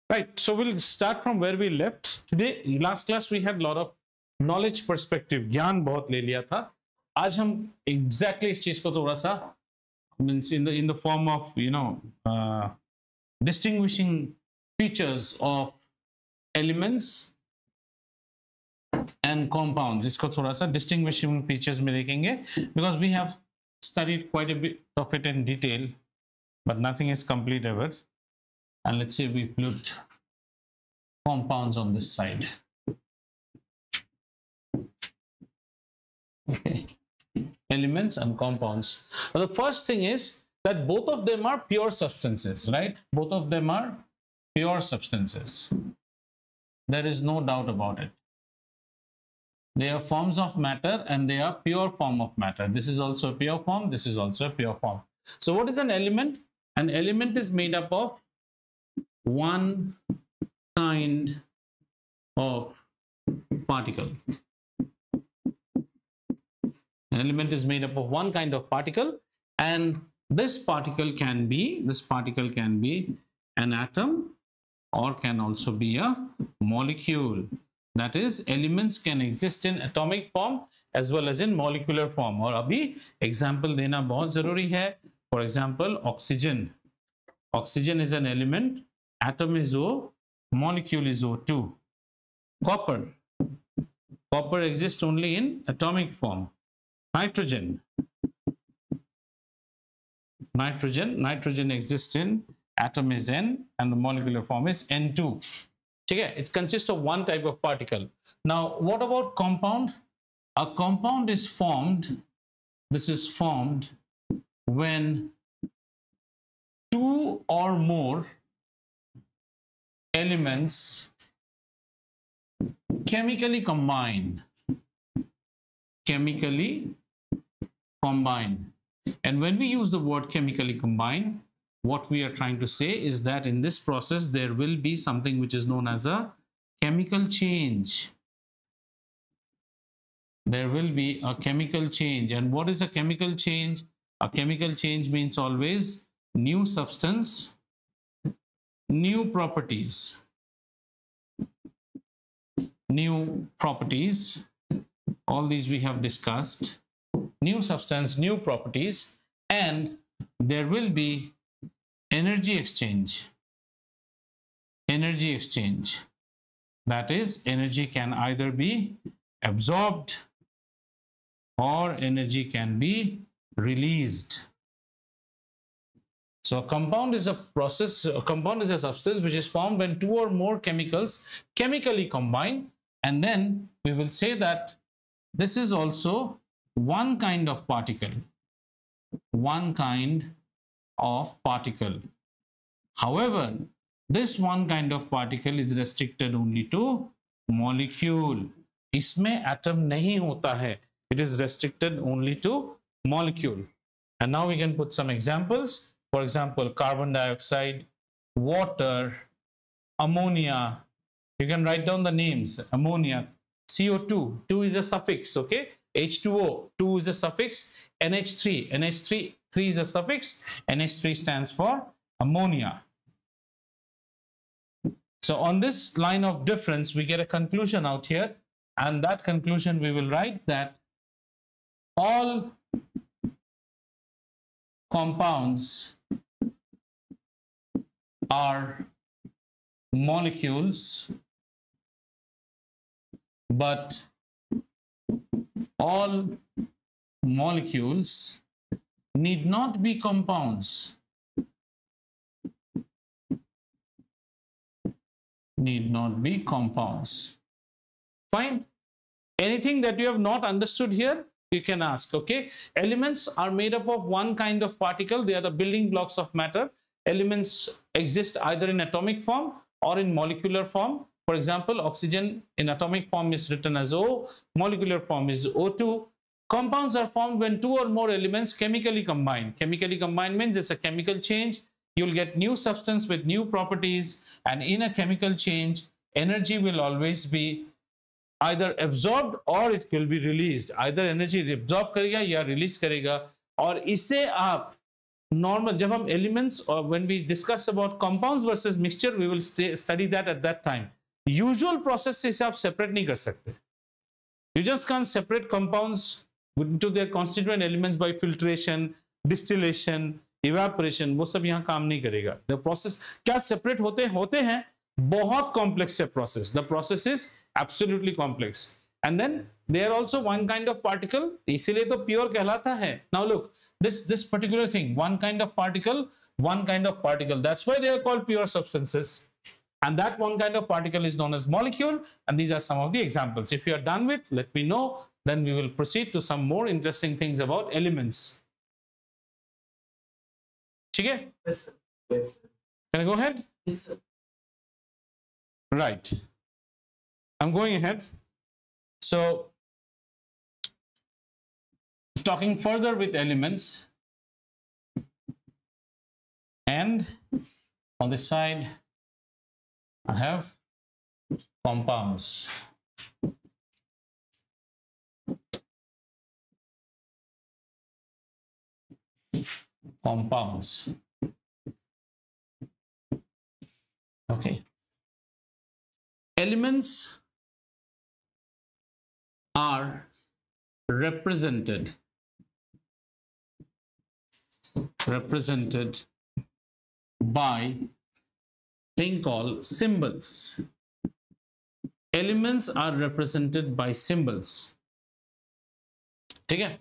Right, so we'll start from where we left. Today, last class we had a lot of knowledge perspective, ज्ञान बहुत ले लिया था. आज हम exactly इस चीज को थोड़ा सा means in the form of distinguishing features of elements and compounds. इसको थोड़ा सा distinguishing features में देखेंगे because we have studied quite a bit of it in detail, but nothing is complete ever. And let's say we put compounds on this side. Okay. Elements and compounds. Now the first thing is that both of them are pure substances, right? Both of them are pure substances. There is no doubt about it. They are forms of matter and they are pure form of matter. This is also a pure form. This is also a pure form. So what is an element? An element is made up of one kind of particle. An element is made up of one kind of particle, and this particle can be an atom or can also be a molecule. That is, elements can exist in atomic form as well as in molecular form. और अभी example देना बहुत जरूरी है. For example, oxygen. Oxygen is an element. Atom is O, molecule is O2. Copper. Copper exists only in atomic form. Nitrogen. Nitrogen exists in atom is N and the molecular form is N2. Okay, it consists of one type of particle. Now, what about compound? A compound is formed. This is formed when two or more elements chemically combine. And when we use the word chemically combine, what we are trying to say is that in this process there will be something which is known as a chemical change. There will be a chemical change. And what is a chemical change? A chemical change means always new substance, new properties. All these we have discussed. New substance, new properties, and there will be energy exchange. That is, energy can either be absorbed or energy can be released. So a compound is a process, a compound is a substance which is formed when two or more chemicals chemically combine, and then we will say that this is also one kind of particle. However, this one kind of particle is restricted only to molecule. इसमें atom नहीं होता है. It is restricted only to molecule. And now we can put some examples. For example, carbon dioxide, water, ammonia. You can write down the names. Ammonia, CO2, 2 is a suffix, okay? H2O, 2 is a suffix. NH3, 3 is a suffix. NH3 stands for ammonia. So on this line of difference, we get a conclusion out here. And that conclusion, we will write that all compounds are molecules, but all molecules need not be compounds. Fine. Anything that you have not understood here, you can ask, okay? Elements are made up of one kind of particle. They are the building blocks of matter. Elements exist either in atomic form or in molecular form. For example, oxygen in atomic form is written as O, molecular form is O2. Compounds are formed when two or more elements chemically combine. Chemically combine means it's a chemical change. You'll get new substance with new properties, and in a chemical change, energy will always be either absorbed or it will be released. Either energy absorb करेगा या release करेगा, और इसे आप normal, जब हम elements or when we discuss about compounds versus mixture, we will study that at that time. Usual process से आप separate नहीं कर सकते. You just can't separate compounds into their constituent elements by filtration, distillation, evaporation. वो सब यहाँ काम नहीं करेगा. The process क्या separate होते हैं, बहुत complex है process. The process is absolutely complex. And then they are also one kind of particle, इसीलिए तो pure कहलाता है. Now look, this particular thing, one kind of particle. That's why they are called pure substances. And that one kind of particle is known as molecule. And these are some of the examples. If you are done with, let me know. Then we will proceed to some more interesting things about elements. Okay? Yes, sir. Yes, sir. Can I go ahead? Yes, sir. Right. I'm going ahead. So, talking further with elements, and on this side, I have compounds. Compounds. Okay. Elements are represented by thing called symbols. Elements are represented by symbols. ठीक है?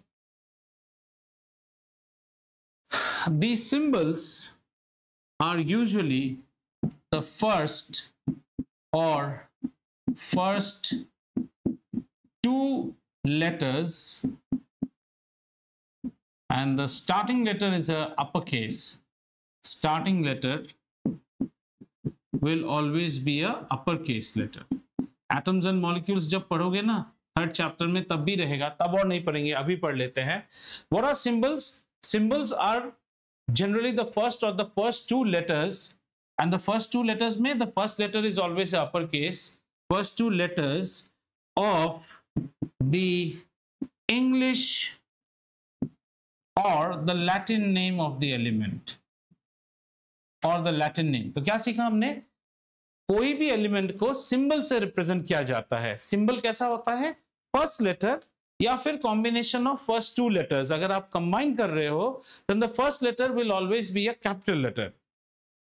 These symbols are usually the first two letters, and the starting letter is a uppercase. Starting letter will always be a uppercase letter. Atoms and molecules जब पढ़ोगे ना third chapter में तब भी रहेगा, तब और नहीं पढ़ेंगे, अभी पढ़ लेते हैं. What are symbols? Symbols are generally the first or the first two letters, and the first two letters में the first letter is always a uppercase. First two letters of the English or the Latin name of the element, or the Latin name. तो क्या सीखा हमने? कोई भी element को symbol से represent किया जाता है. सिंबल कैसा होता है? फर्स्ट लेटर या फिर combination of first two letters. अगर आप कंबाइन कर रहे हो then the first letter will always be a capital letter.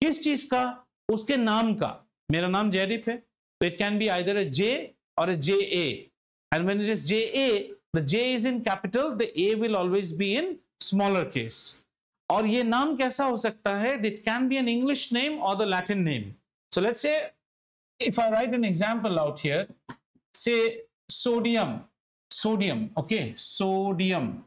किस चीज का? उसके नाम का. मेरा नाम जयदीप है, तो it can be either a J और a J A, and when it is J A, the J is in capital, the A will always be in smaller case. और ये नाम कैसा हो सकता है? It can be an English name और the Latin name. So let's say if I write an example out here, say sodium, okay, sodium.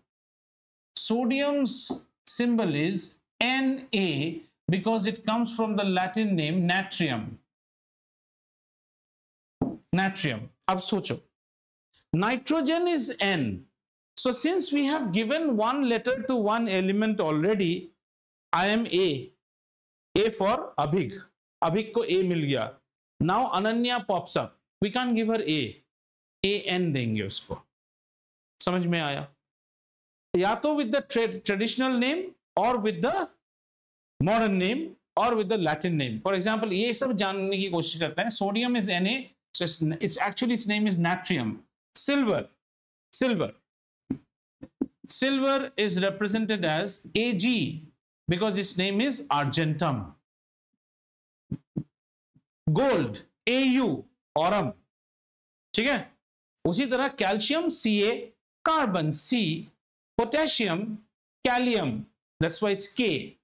Sodium's symbol is Na because it comes from the Latin name natrium. Natrium. Ab socho. Nitrogen is N. So since we have given one letter to one element already, I am A. A for Abhig. Abhik को A मिल गया. Now Ananya pops up, we can give her A, N देंगे उसको. समझ में आया? या तो विद द ट्रेडिशनल नेम और विद द मॉडर्न नेम और with the Latin name. For example ये सब जानने की कोशिश करते हैं. Sodium is Na, it's actually its name is natrium. Silver is represented as Ag because its name is argentum. Gold Au, Aurum. ठीक है? उसी तरह calcium Ca, carbon C, potassium kalium, that's why it's K,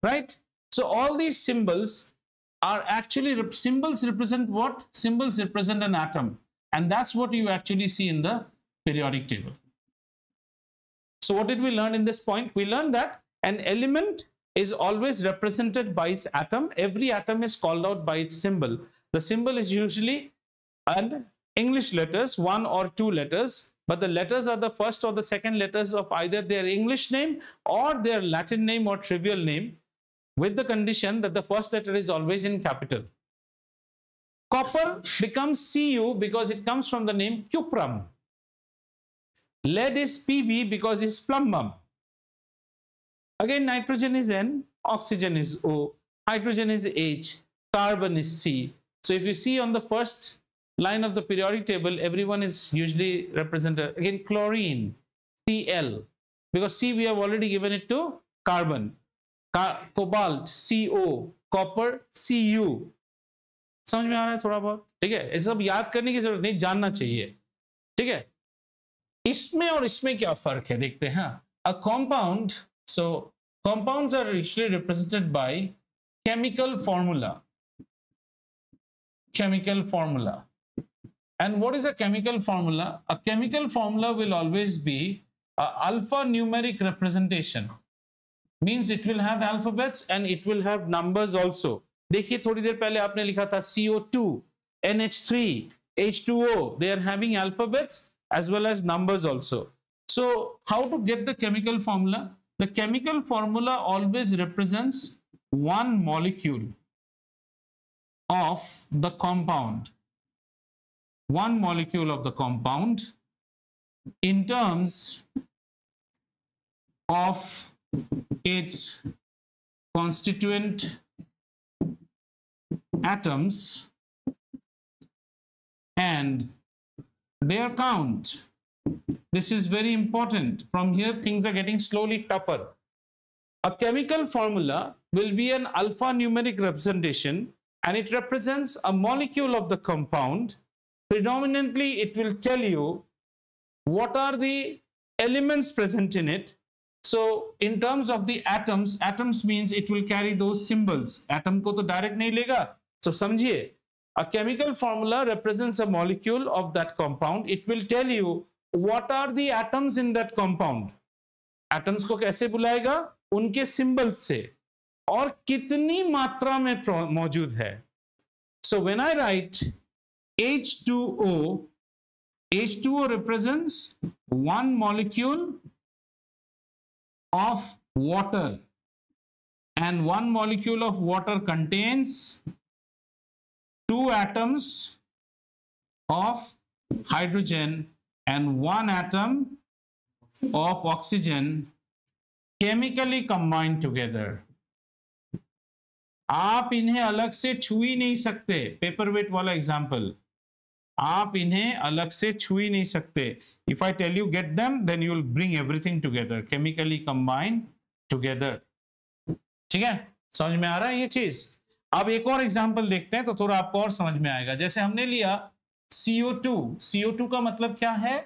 right? So all these symbols are actually symbols represent what? Symbols represent an atom, and that's what you actually see in the periodic table. So what did we learn in this point? We learned that an element is always represented by its atom. Every atom is called out by its symbol. The symbol is usually an English letters, one or two letters, but the letters are the first or the second letters of either their English name or their Latin name or trivial name, with the condition that the first letter is always in capital. Copper becomes Cu because it comes from the name cuprum. Lead is Pb because it's plumbum. Again, nitrogen is N, oxygen is O, hydrogen is H, carbon is C. So if you see on the first line of the periodic table, everyone is usually represented. Again, chlorine, Cl, because C we have already given it to carbon. Cobalt, CO, copper, Cu. समझ में आ रहा है थोड़ा बहुत? ठीक है, ये सब याद करने की जरूरत नहीं, जानना चाहिए. ठीक है, इसमें और इसमें क्या फर्क है देखते हैं. A compound, so compounds are actually represented by chemical formula. Chemical formula. And what is a chemical formula? A chemical formula will always be an alphanumeric representation. Means it will have alphabets and it will have numbers also. देखिए थोड़ी देर पहले आपने लिखा था CO2, NH3, H2O. They are having alphabets as well as numbers also. So how to get the chemical formula? The chemical formula always represents one molecule of the compound. One molecule of the compound in terms of its constituent atoms and their count. This is very important. From here things are getting slowly tougher. A chemical formula will be an alphanumeric representation and it represents a molecule of the compound. Predominantly it will tell you what are the elements present in it. So in terms of the atoms, atoms means it will carry those symbols. Atom ko to direct nahi lega. So samjhiye, a chemical formula represents a molecule of that compound. It will tell you what are the atoms in that compound. Atoms को कैसे बुलाएगा? उनके symbols से और कितनी मात्रा में मौजूद है. So when I write H2O, H2O represents one molecule of water and one molecule of water contains two atoms of hydrogen and one atom of oxygen chemically combined together. आप इन्हें अलग से छू ही नहीं सकते. पेपर वेट वाला example, आप इन्हें अलग से छू ही नहीं सकते. If I tell you get them, then you will bring everything together, chemically combined together. ठीक है, समझ में आ रहा है ये चीज. अब एक और एग्जाम्पल देखते हैं तो थोड़ा आपको और समझ में आएगा. जैसे हमने लिया CO2. CO2 का मतलब क्या है?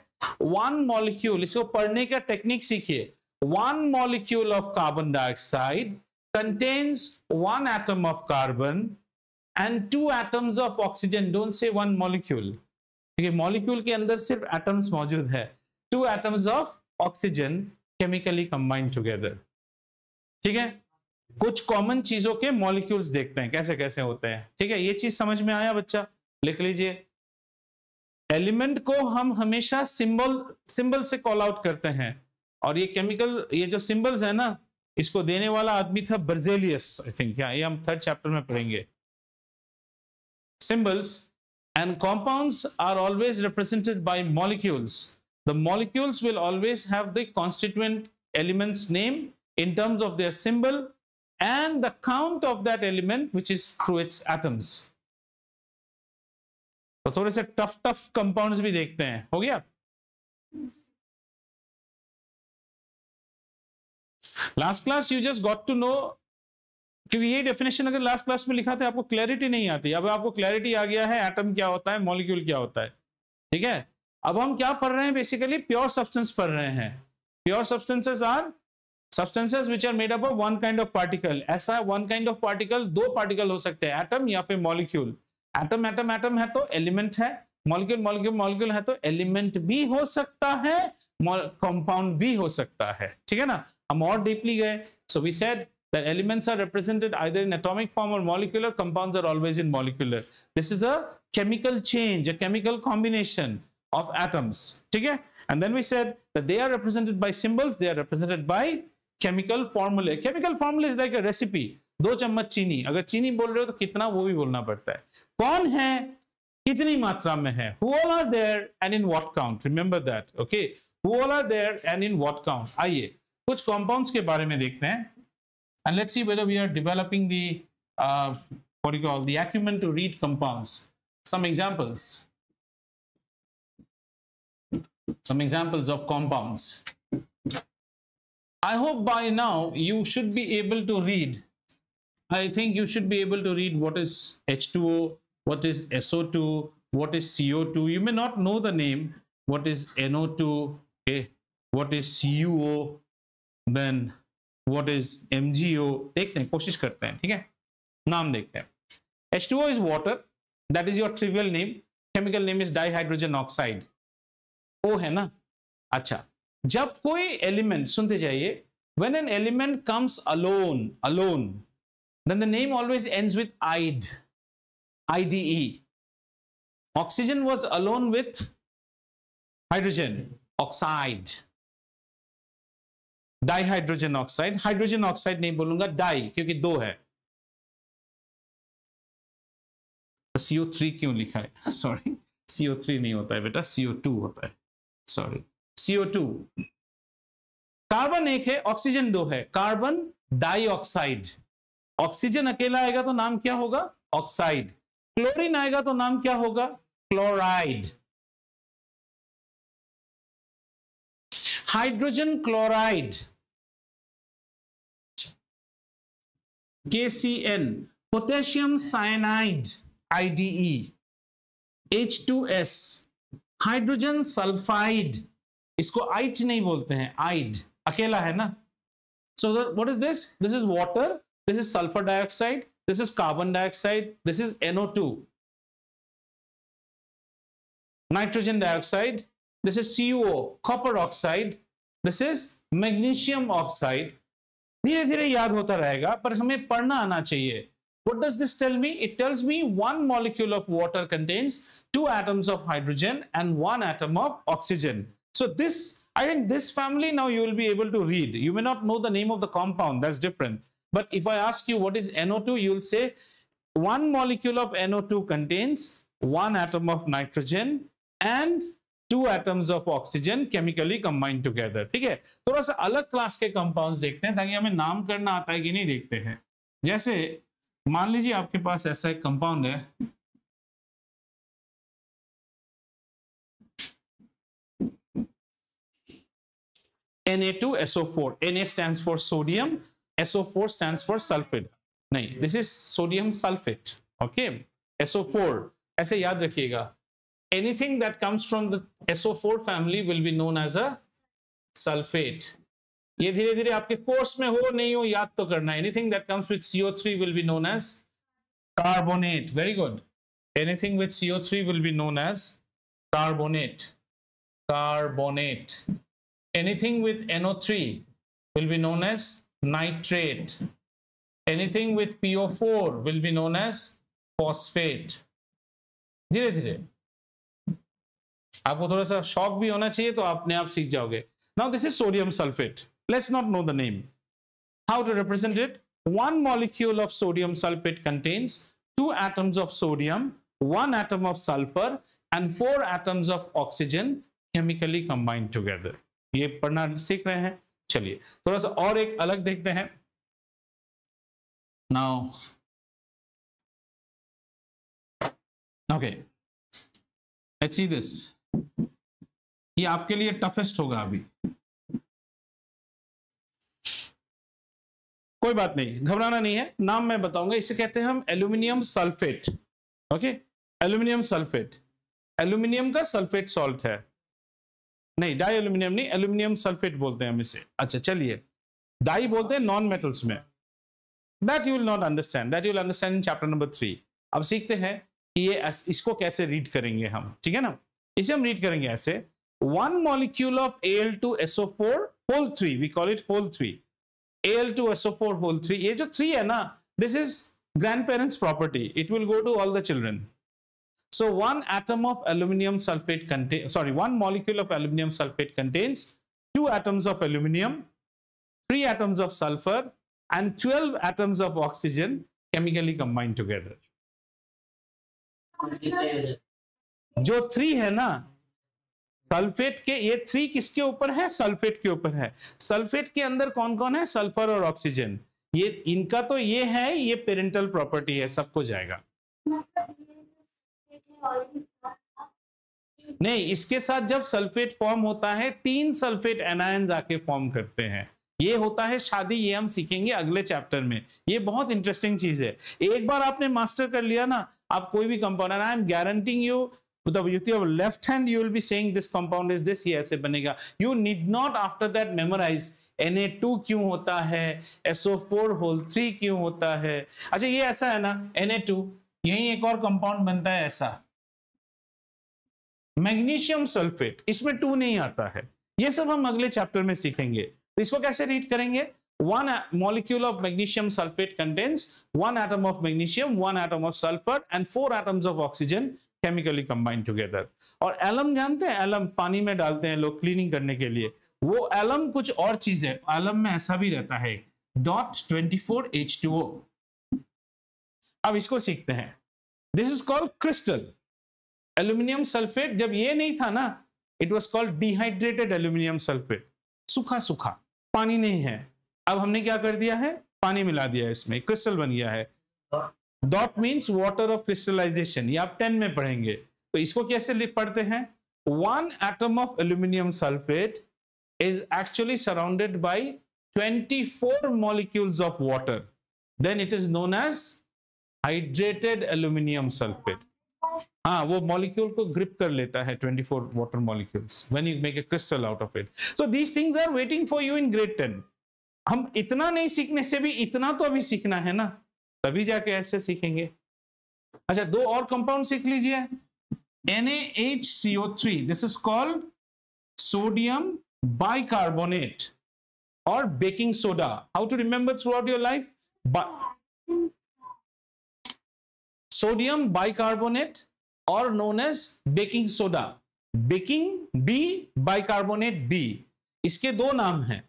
One molecule. इसको पढ़ने का टेक्निक सीखिए. One molecule of carbon dioxide contains one atom of carbon and two atoms of oxygen. Don't say one molecule. ठीक है, मॉलिक्यूल के अंदर सिर्फ एटम्स मौजूद है. Two atoms of oxygen chemically combined together. ठीक है, कुछ कॉमन चीजों के मॉलिक्यूल्स देखते हैं कैसे कैसे होते हैं. ठीक है, ये चीज समझ में आया बच्चा? लिख लीजिए. एलिमेंट को हम हमेशा सिंबल से कॉल आउट करते हैं और ये केमिकल, ये जो सिंबल्स है ना, इसको देने वाला आदमी था बर्जेलियस, आई थिंक. ये हम थर्ड चैप्टर में पढ़ेंगे. Symbols and compounds are always represented by molecules. The molecules will always have the constituent elements name in terms of their symbol and the count of that element which is through its atoms. तो थोड़े से tough compounds भी देखते हैं. हो गया? Last class you just got to know, क्योंकि ये डेफिनेशन अगर लास्ट क्लास में लिखा था आपको क्लैरिटी नहीं आती. अब आपको क्लैरिटी आ गया है, एटम क्या होता है, मॉलिक्यूल क्या होता है. ठीक है, अब हम क्या पढ़ रहे हैं? बेसिकली प्योर सब्सटेंस पढ़ रहे हैं. Pure substances are substances which are made up of one kind of particle. ऐसा one kind of particle, दो पार्टिकल हो सकते हैं, एटम या फिर मॉलिक्यूल. एटम एटम एटम है तो एलिमेंट है, मॉलिक्यूल मॉलिक्यूल मॉलिक्यूल है तो एलिमेंट भी हो सकता है, कंपाउंड भी हो सकता है. ठीक है ना? हम और डीपली गए. So we said that elements are represented either in atomic form or molecular. Compounds are always in molecular. This is a chemical change, a chemical combination of atoms. ठीक है? And then we said that they are represented by symbols. They are represented by chemical formulae. Chemical formula is like a recipe. 2 चम्मच चीनी. अगर चीनी बोल रहे हो तो कितना वो भी बोलना पड़ता है. कौन है, कितनी मात्रा में है, who all are there and in what count. Remember that. Okay, who all are there and in what count. आइए कुछ कंपाउंड्स के बारे में देखते हैं and let's see whether we are developing the what do you call the acumen to read compounds. Some examples of compounds. I hope by now you should be able to read. I think you should be able to read what is H2O, what is SO2, what is CO2. You may not know the name. What is NO2? Okay. What is CuO? Then what is MgO? देखते हैं, कोशिश करते हैं, ठीक है, नाम देखते हैं. H2O is water. That is your trivial name. Chemical name is dihydrogen oxide. O है ना. अच्छा, जब कोई एलिमेंट, सुनते जाइए, when an element comes alone, then the name always ends with ide, IDE. Oxygen was alone with hydrogen, oxide. Dihydrogen oxide, hydrogen oxide नहीं बोलूंगा, die, क्योंकि दो है. CO3 क्यों लिखा है? सॉरी, CO3 नहीं होता है बेटा, CO2 होता है. Sorry, CO2. कार्बन एक है, ऑक्सीजन दो है, कार्बन डाइऑक्साइड. ऑक्सीजन अकेला आएगा तो नाम क्या होगा? ऑक्साइड. क्लोरीन आएगा तो नाम क्या होगा? Chloride. Hydrogen chloride, KCN. Potassium cyanide, IDE. H2S. Hydrogen sulphide, इसको आइट नहीं बोलते हैं, आइड, अकेला है ना. So what is this? This is water, this is sulfur dioxide, this is carbon dioxide, this is NO2. Nitrogen dioxide, this is CuO, copper oxide, this is magnesium oxide. धीरे धीरे याद होता रहेगा, पर हमें पढ़ना आना चाहिए. What does this tell me? It tells me one molecule of water contains 2 atoms of hydrogen and 1 atom of oxygen. So this, I think this family now you will be able to read. You may not know the name of the compound, that's different. But if I ask you what is NO2, you will say one molecule of NO2 contains 1 atom of nitrogen and 2 atoms of oxygen chemically combined together. ठीक है, थोड़ा सा अलग class के compounds देखते हैं ताकि हमें नाम करना आता है कि नहीं देखते हैं. जैसे मान लीजिए आपके पास ऐसा एक कंपाउंड है, Na2SO4. Na stands for sodium, SO4 stands for sulfate. नहीं, this is sodium sulfate. Okay, SO4 ऐसे याद रखिएगा. Anything that comes from the SO4 family will be known as a sulfate. ये धीरे धीरे आपके कोर्स में हो नहीं हो याद तो करना. Anything that comes with CO3 will be known as carbonate. Very good. Anything with CO3 will be known as carbonate. Carbonate. Anything with NO3 will be known as nitrate. Anything with PO4 will be known as phosphate. धीरे धीरे आपको थोड़ा सा shock भी होना चाहिए तो अपने आप सीख जाओगे. Now this is sodium sulfate. Let's not know the name. How to represent it? One molecule of sodium sulfate contains 2 atoms of sodium, 1 atom of sulfur and 4 atoms of oxygen chemically combined together. ये पढ़ना सीख रहे हैं. चलिए थोड़ा सा और एक अलग देखते हैं. Now, okay, let's see this. ये आपके लिए टफेस्ट होगा अभी. कोई बात नहीं, घबराना नहीं है, नाम मैं बताऊंगा. इसे कहते हैं हम aluminium sulphate. Okay, aluminium sulphate. Aluminium का सल्फेट सॉल्ट है. नहीं, डाई एल्यूमिनियम नहीं, एल्यूमिनियम सल्फेट बोलते हैं हम इसे. अच्छा चलिए, डाई बोलते हैं नॉन मेटल्स में. That you will not understand, that you will understand in chapter number 3. अब सीखते हैं कि ये इसको कैसे रीड करेंगे हम. ठीक है ना, इसे हम रीड करेंगे ऐसे. One molecule of Al2SO4 whole 3, we call it whole 3. Al2SO4 whole 3. ये जो 3 है ना, this is grandparents property. It will go to all the children. So one atom of aluminum sulfate contains, one molecule of aluminum sulfate contains 2 atoms of aluminum, 3 atoms of sulfur and 12 atoms of oxygen chemically combined together. जो 3 है ना, sulphate के ये 3 किसके ऊपर है? Sulphate के ऊपर है। सल्फेट के अंदर कौन कौन है? सल्फर और ऑक्सीजन। ये इनका तो ये है, ये पेरेंटल प्रॉपर्टी है, सबको जाएगा। नहीं, इसके साथ जब सल्फेट फॉर्म होता है 3 सल्फेट एनायंस आके फॉर्म करते हैं, ये होता है शादी। ये हम सीखेंगे अगले चैप्टर में। ये बहुत इंटरेस्टिंग चीज है। एक बार आपने मास्टर कर लिया ना, आप कोई भी compound, I am guaranteeing you with your left hand you will be saying this compound is this, ये ऐसे बनेगा। You need not after that memorize Na2 क्यों होता है, SO4 whole 3 क्यों होता है। अच्छा ये ऐसा है ना Na2, यही एक और कंपाउंड बनता है ऐसा, मैग्नीशियम सल्फेट, इसमें 2 नहीं आता है। ये सब हम अगले चैप्टर में सीखेंगे। तो इसको कैसे रीड करेंगे? 1 molecule of magnesium sulfate contains 1 atom of magnesium, 1 atom of sulfur and 4 atoms of oxygen chemically combined together। और एलम जानते हैं? एलम पानी में डालते हैं लोग क्लीनिंग करने के लिए। वो एलम कुछ और चीज है। एलम में ऐसा भी रहता है .24H2O। अब इसको सीखते हैं। This is called crystal aluminium sulphate. जब ये नहीं था ना, it was called dehydrated aluminium sulphate, सूखा सूखा, पानी नहीं है। अब हमने क्या कर दिया है? पानी मिला दिया है इसमें, क्रिस्टल बन गया है। Dot means water of crystallization, ये आप 10 में पढ़ेंगे। तो इसको कैसे पढ़ते हैं? 1 atom of aluminum sulfate is actually surrounded by 24 molecules of water, then it is known as hydrated aluminum sulfate। हाँ, वो मॉलिक्यूल को ग्रिप कर लेता है 24 water molecules when you make a crystal out of it. So these things are waiting for you in grade 10। हम इतना नहीं सीखने से भी इतना तो अभी सीखना है ना, तभी जाके ऐसे सीखेंगे। अच्छा 2 और कंपाउंड सीख लीजिए। NaHCO3, this is called sodium bicarbonate और baking soda. How to remember throughout your life? Sodium bicarbonate और known as baking soda. Baking B, bicarbonate B. इसके 2 नाम हैं।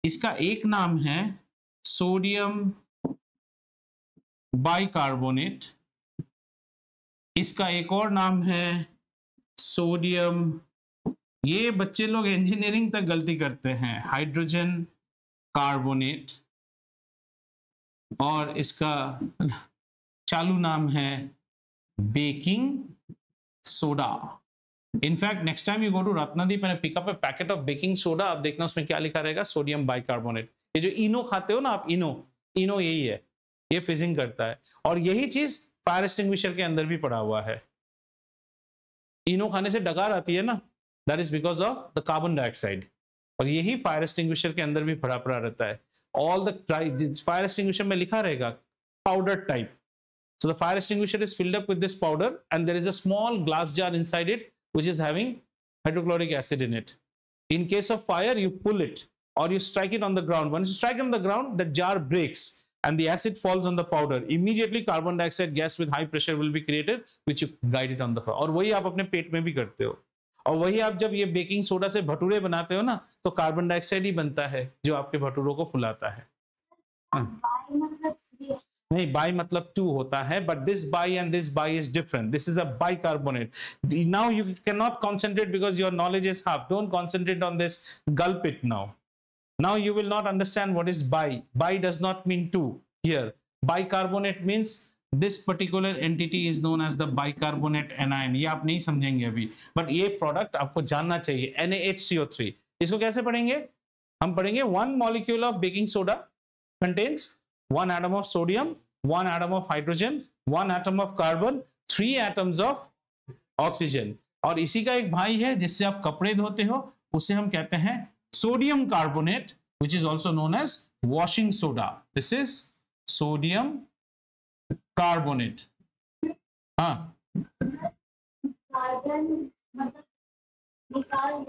इसका एक नाम है सोडियम बाइकार्बोनेट, इसका एक और नाम है सोडियम, ये बच्चे लोग इंजीनियरिंग तक गलती करते हैं, हाइड्रोजन कार्बोनेट, और इसका चालू नाम है baking soda. In fact next time you go to Ratnadeep and pick up a packet of baking soda, आप देखना उसमें क्या लिखा रहेगा, सोडियम बाइकार्बोनेट। ये जो इनो खाते हो ना आप, इनो यही है, ये फिजिंग करता है। और यही चीज फायर एक्सटिंग्विशर के अंदर भी पड़ा हुआ है। इनो खाने से डकार आती है ना, that is because of the carbon dioxide, और यही फायर एक्सटिंग्विशर के अंदर भी पड़ा रहता है। ऑल द फायर एक्सटिंग्विशर में लिखा रहेगा powder type. So the fire extinguisher is filled up with this powder and there is a small glass jar inside it which is having hydrochloric acid in it. In case of fire, you pull it or you strike it on the ground. Once you strike on the ground, the jar breaks and the acid falls on the powder. Immediately carbon dioxide gas with high pressure will be created which you guide it on the fire. और वही आप अपने पेट में भी करते हो। और वही आप जब ये बेकिंग सोडा से भटूरे बनाते हो ना, तो कार्बन डाइऑक्साइड ही बनता है जो आपके भटूरों को फुलाता है। नहीं, बाई मतलब 2 होता है, but this by and this by is different. This is a bicarbonate. Now you can not concentrate because your knowledge is half. Don't concentrate on this, gulp it now. Now you will not understand what is bi. Bi does not mean 2 here. Bicarbonate means this particular entity is known as the bicarbonate anion. ये आप नहीं समझेंगे अभी, but ये product आपको जानना चाहिए। NaHCO3, इसको कैसे पढ़ेंगे? हम पढ़ेंगे 1 molecule of baking soda contains 1 atom of sodium, 1 atom of hydrogen, 1 atom of carbon, 3 atoms of oxygen। और इसी का एक भाई है जिससे आप कपड़े धोते हो, उसे हम कहते हैं sodium carbonate, which is also known as washing soda. This is sodium carbonate. हाँ, कार्बन मतलब निकाल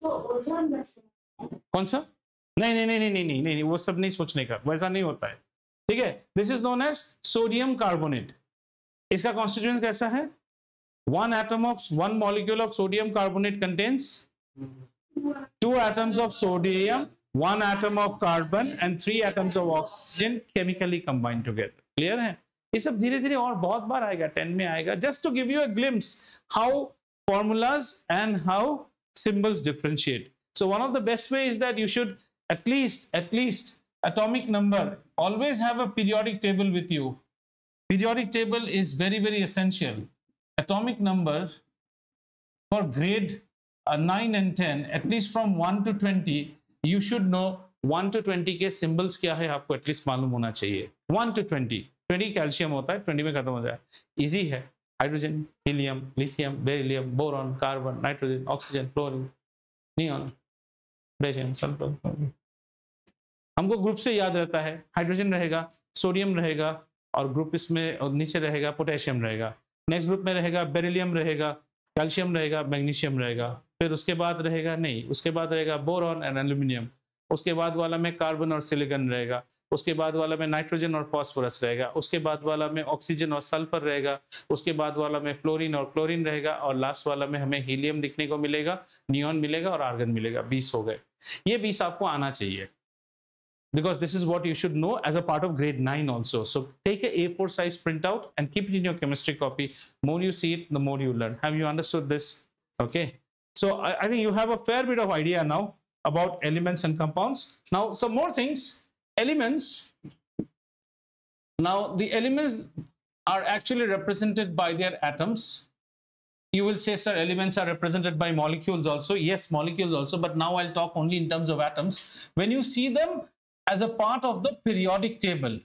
तो ओजोन बचेगा। कौन सा? नहीं, वो सब नहीं सोचने का, वैसा नहीं होता है। ठीक है, this is known as sodium carbonate. इसका कॉन्स्टिट्यूएंट कैसा है? 1 molecule of sodium carbonate contains 2 atoms of sodium, 1 atom of carbon and 3 atoms of oxygen chemically combined together। Clear है? ये सब धीरे धीरे और बहुत बार आएगा, 10 में आएगा। Just to give you a glimpse how formulas and how symbols differentiate. So one of the best way is that you should at least atomic number, always have a periodic table with you. Periodic table is very, very essential. Atomic numbers for grade 9 and 10, at least from 1 to 20, you should know 1 to 20 के symbols क्या है आपको at least मालूम होना चाहिए. 1 to 20, 20 calcium होता है, 20 में खत्म हो जाए. Easy है. Hydrogen, helium, lithium, beryllium, boron, carbon, nitrogen, oxygen, fluorine, neon, beryllium, sulphur. हमको ग्रुप से याद रहता है. हाइड्रोजन रहेगा, सोडियम रहेगा और ग्रुप इसमें और नीचे रहेगा पोटेशियम रहेगा. नेक्स्ट ग्रुप में रहेगा बेरिलियम रहेगा, कैल्शियम रहेगा, मैग्नीशियम रहेगा. फिर उसके बाद रहेगा नहीं, उसके बाद रहेगा बोरॉन एंड एल्यूमिनियम. उसके बाद वाला में कार्बन और सिलिकॉन रहेगा. उसके बाद वाला में नाइट्रोजन और फास्फोरस रहेगा. उसके बाद वाला में ऑक्सीजन और सल्फर रहेगा. उसके बाद वाला में फ्लोरीन और क्लोरीन रहेगा. और लास्ट वाला में हमें हीलियम दिखने को मिलेगा, नियॉन मिलेगा और आर्गन मिलेगा. 20 हो गए. ये 20 आपको आना चाहिए, because this is what you should know as a part of grade 9 also. So take a A4 size printout and keep it in your chemistry copy. More you see it, the more you learn. Have you understood this? Okay. So I think you have a fair bit of idea now about elements and compounds. Now some more things. Elements. Now the elements are actually represented by their atoms. You will say, sir, elements are represented by molecules also. Yes, molecules also, but now I'll talk only in terms of atoms. When you see them as a part of the periodic table,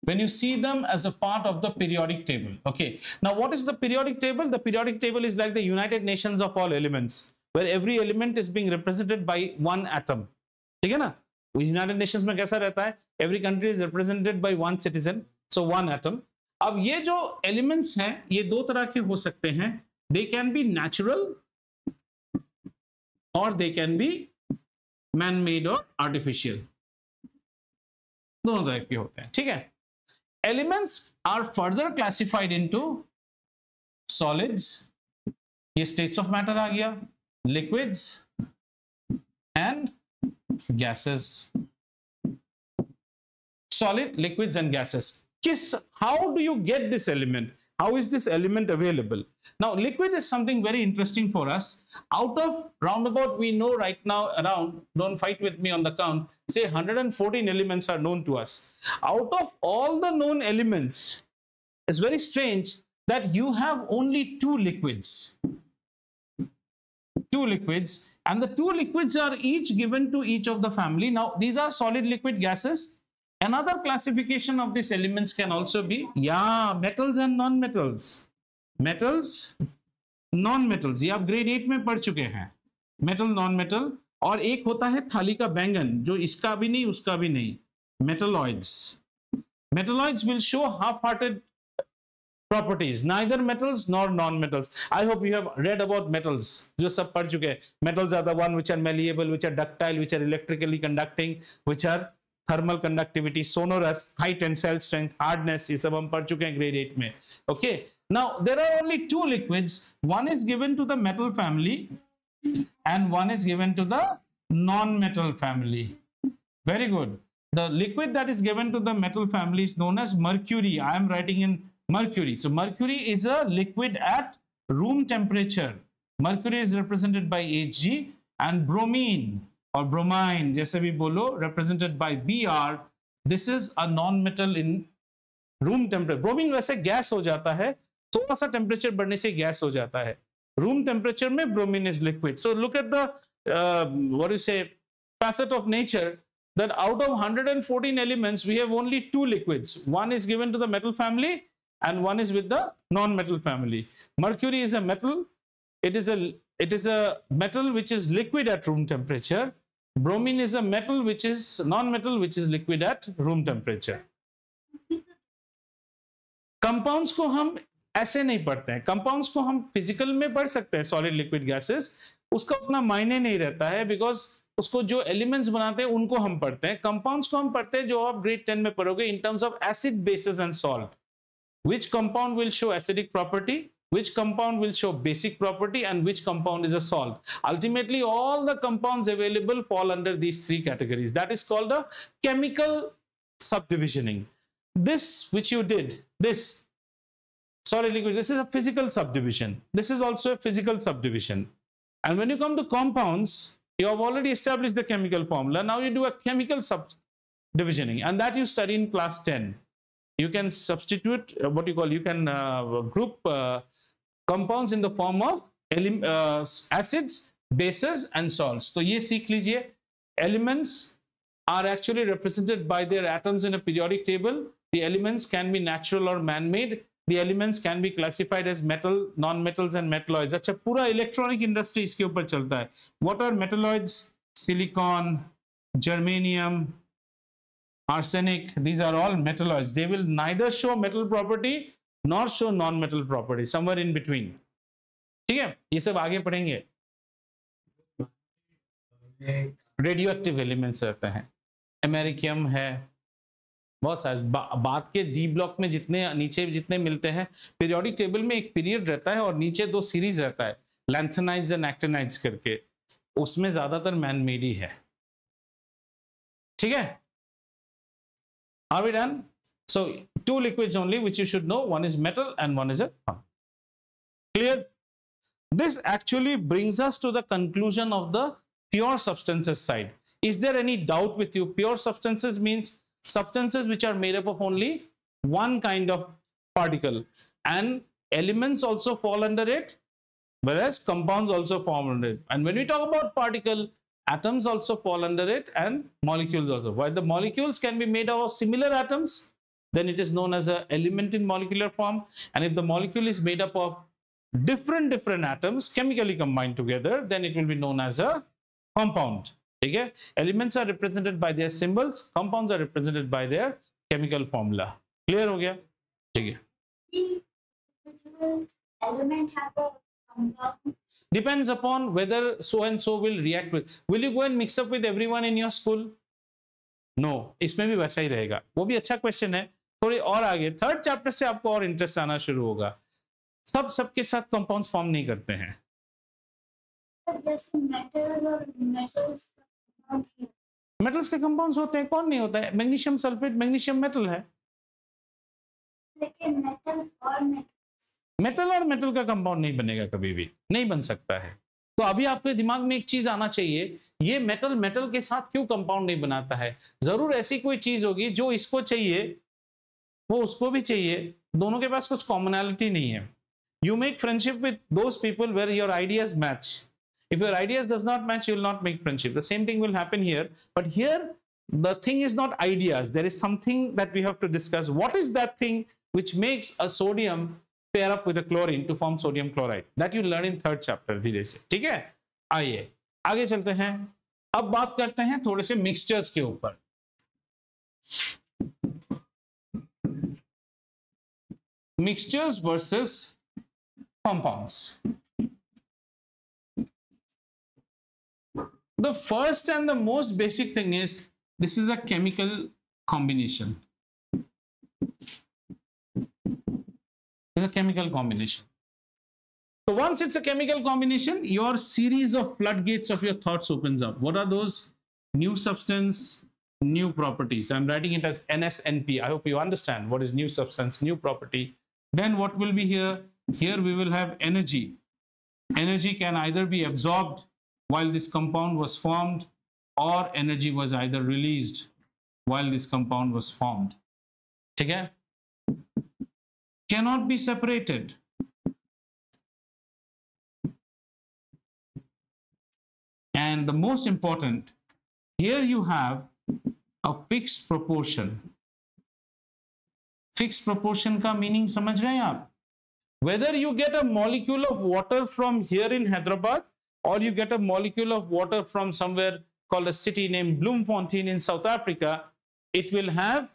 when you see them as a part of the periodic table. Okay, now what is the periodic table? The periodic table is like the United Nations of all elements, where every element is being represented by one atom. ठीक है ना? United Nations में कैसा रहता है? Every country is represented by one citizen, so one atom. अब ये जो elements हैं, ये दो तरह के हो सकते हैं. They can be natural or they can be man-made or artificial. दोनों तरह के होते हैं. ठीक है? Elements are further classified into solids, ये states of matter आ गया, liquids and gases. Solid, liquids and gases. How do you get this element? How is this element available? Now, liquid is something very interesting for us. Out of roundabout, we know right now around, don't fight with me on the count, say 114 elements are known to us. Out of all the known elements, it's very strange that you have only two liquids. Two liquids, and the two liquids are each given to each of the family. Now, these are solid, liquid, gases. Another classification of these elements can also be, metals and non-metals. Metals, non-metals. ये आप grade 8 में पढ़ चुके हैं. Metal, non-metal. और एक होता है थाली का बैंगन, जो इसका भी नहीं, उसका भी नहीं. Metalloids. Metalloids will show half-hearted properties, neither metals nor non-metals. I hope you have read about metals. जो सब पढ़ चुके हैं. Metals are the one which are malleable, which are ductile, which are electrically conducting, which are thermal conductivity, sonorous, high tensile strength, hardness. ये सब हम पढ़ चुके हैं grade 8 में. Okay. Now there are only two liquids. One is given to the metal family and one is given to the non-metal family. Very good. The liquid that is given to the metal family is known as mercury. I am writing in mercury. So mercury is a liquid at room temperature. Mercury is represented by Hg, and bromine or bromine, जैसे भी बोलो, represented by Br. This is a non-metal in room temperature. Bromine वैसे gas हो जाता है, थोड़ा सा temperature बढ़ने से गैस हो जाता है. Room temperature में bromine is liquid. So look at the what do you say, facet of nature, that out of 114 elements we have only two liquids. One is given to the metal family and one is with the non-metal family. Mercury is a metal. It is a metal which is liquid at room temperature. Bromine is a metal which is non-metal, which is liquid at room temperature. Compounds को हम ऐसे नहीं पढ़ते हैं. Compounds को हम physical में पढ़ सकते हैं, solid, liquid, gases. उसका उतना मायने नहीं रहता है, because उसको जो elements बनाते हैं उनको हम पढ़ते हैं. Compounds को हम पढ़ते हैं जो आप grade 10 में पढ़ोगे in terms of acid, bases and salt. Which compound will show acidic property? Which compound will show basic property, and which compound is a salt? Ultimately, all the compounds available fall under these three categories. That is called a chemical subdivisioning. This which you did, this solid liquid. This is a physical subdivision. This is also a physical subdivision. And when you come to compounds, you have already established the chemical formula. Now you do a chemical subdivisioning, and that you study in class 10. You can substitute what you call, you can group compounds in the form of acids, bases and salts. So ye seekh lijiye. Elements are actually represented by their atoms in a periodic table. The elements can be natural or man-made. The elements can be classified as metal, non-metals and metalloids. अच्छा, पूरा electronic industry इसके ऊपर चलता है. What are metalloids? Silicon, germanium, arsenic. These are all metalloids. They will neither show metal property nor show non-metal property. Somewhere in between. ठीक है? ये सब आगे पढ़ेंगे. रेडियोएक्टिव एलिमेंट्स रहते हैं. अमेरिकियम है, बहुत सारे. बात के डी ब्लॉक में जितने नीचे जितने मिलते हैं, पीरियोडिक टेबल में एक पीरियड रहता है और नीचे 2 सीरीज रहता है, लैंथेनाइड्स एंड एक्टिनाइड्स करके. उसमें ज्यादातर मैन मेड ही है. ठीक है? Are we done? So 2 liquids only which you should know. One is metal and one is a clear. This actually brings us to the conclusion of the pure substances side. Is there any doubt with you? Pure substances means substances which are made up of only one kind of particle, and elements also fall under it, whereas compounds also fall under it. And when we talk about particle, atoms also fall under it, and molecules also. While the molecules can be made of similar atoms, then it is known as an element in molecular form. And if the molecule is made up of different atoms chemically combined together, then it will be known as a compound. Okay? Elements are represented by their symbols, compounds are represented by their chemical formula. Clear हो गया? ठीक है. Element have a compound. Depends upon whether so and so will react with. Will you go and mix up with everyone in your school? No. इसमें भी वैसा ही रहेगा. वो भी अच्छा क्वेश्चन है. थोड़ी और आगे 3rd चैप्टर से आपको और इंटरेस्ट आना शुरू होगा. सबके साथ कंपाउंड्स फॉर्म नहीं करते हैं. जैसे मेटल्स के कंपाउंड्स होते हैं. कौन नहीं होता है? मैग्नीशियम सल्फेट, मैग्नीशियम मेटल है. लेकिन मेटल और मेटल का कंपाउंड नहीं बनेगा, कभी भी नहीं बन सकता है. तो अभी आपके दिमाग में एक चीज आना चाहिए, ये मेटल के साथ क्यों कंपाउंड नहीं बनाता है? जरूर ऐसी कोई चीज होगी जो इसको चाहिए वो उसको भी चाहिए, दोनों के पास कुछ कॉमनैलिटी नहीं है. You make friendship with those people where your ideas match. If your ideas does not match, you will not make friendship. The same thing will happen here. But here, the thing is not ideas. There is something that we have to discuss. What is that thing which makes a sodium pair up with a chlorine to form sodium chloride? That you learn in 3rd chapter. धीरे से. ठीक है? आइए आगे चलते हैं. अब बात करते हैं थोड़े से मिक्सचर्स के ऊपर. Mixtures versus compounds. The first and the most basic thing is this is a chemical combination. It's a chemical combination. So once it's a chemical combination, your series of floodgates of your thoughts opens up. What are those? New substance, new properties. I'm writing it as NSNP. I hope you understand what is new substance, new property. Then what will be here? Here we will have energy. Energy can either be absorbed while this compound was formed, or energy was either released while this compound was formed. ठीक है? Cannot be separated. And the most important, here you have a fixed proportion. Fixed proportion का meaning समझ रहे हैं आप? Whether you get a molecule of water from here in Hyderabad, or you get a molecule of water from somewhere called a city named Bloemfontein in South Africa, it will have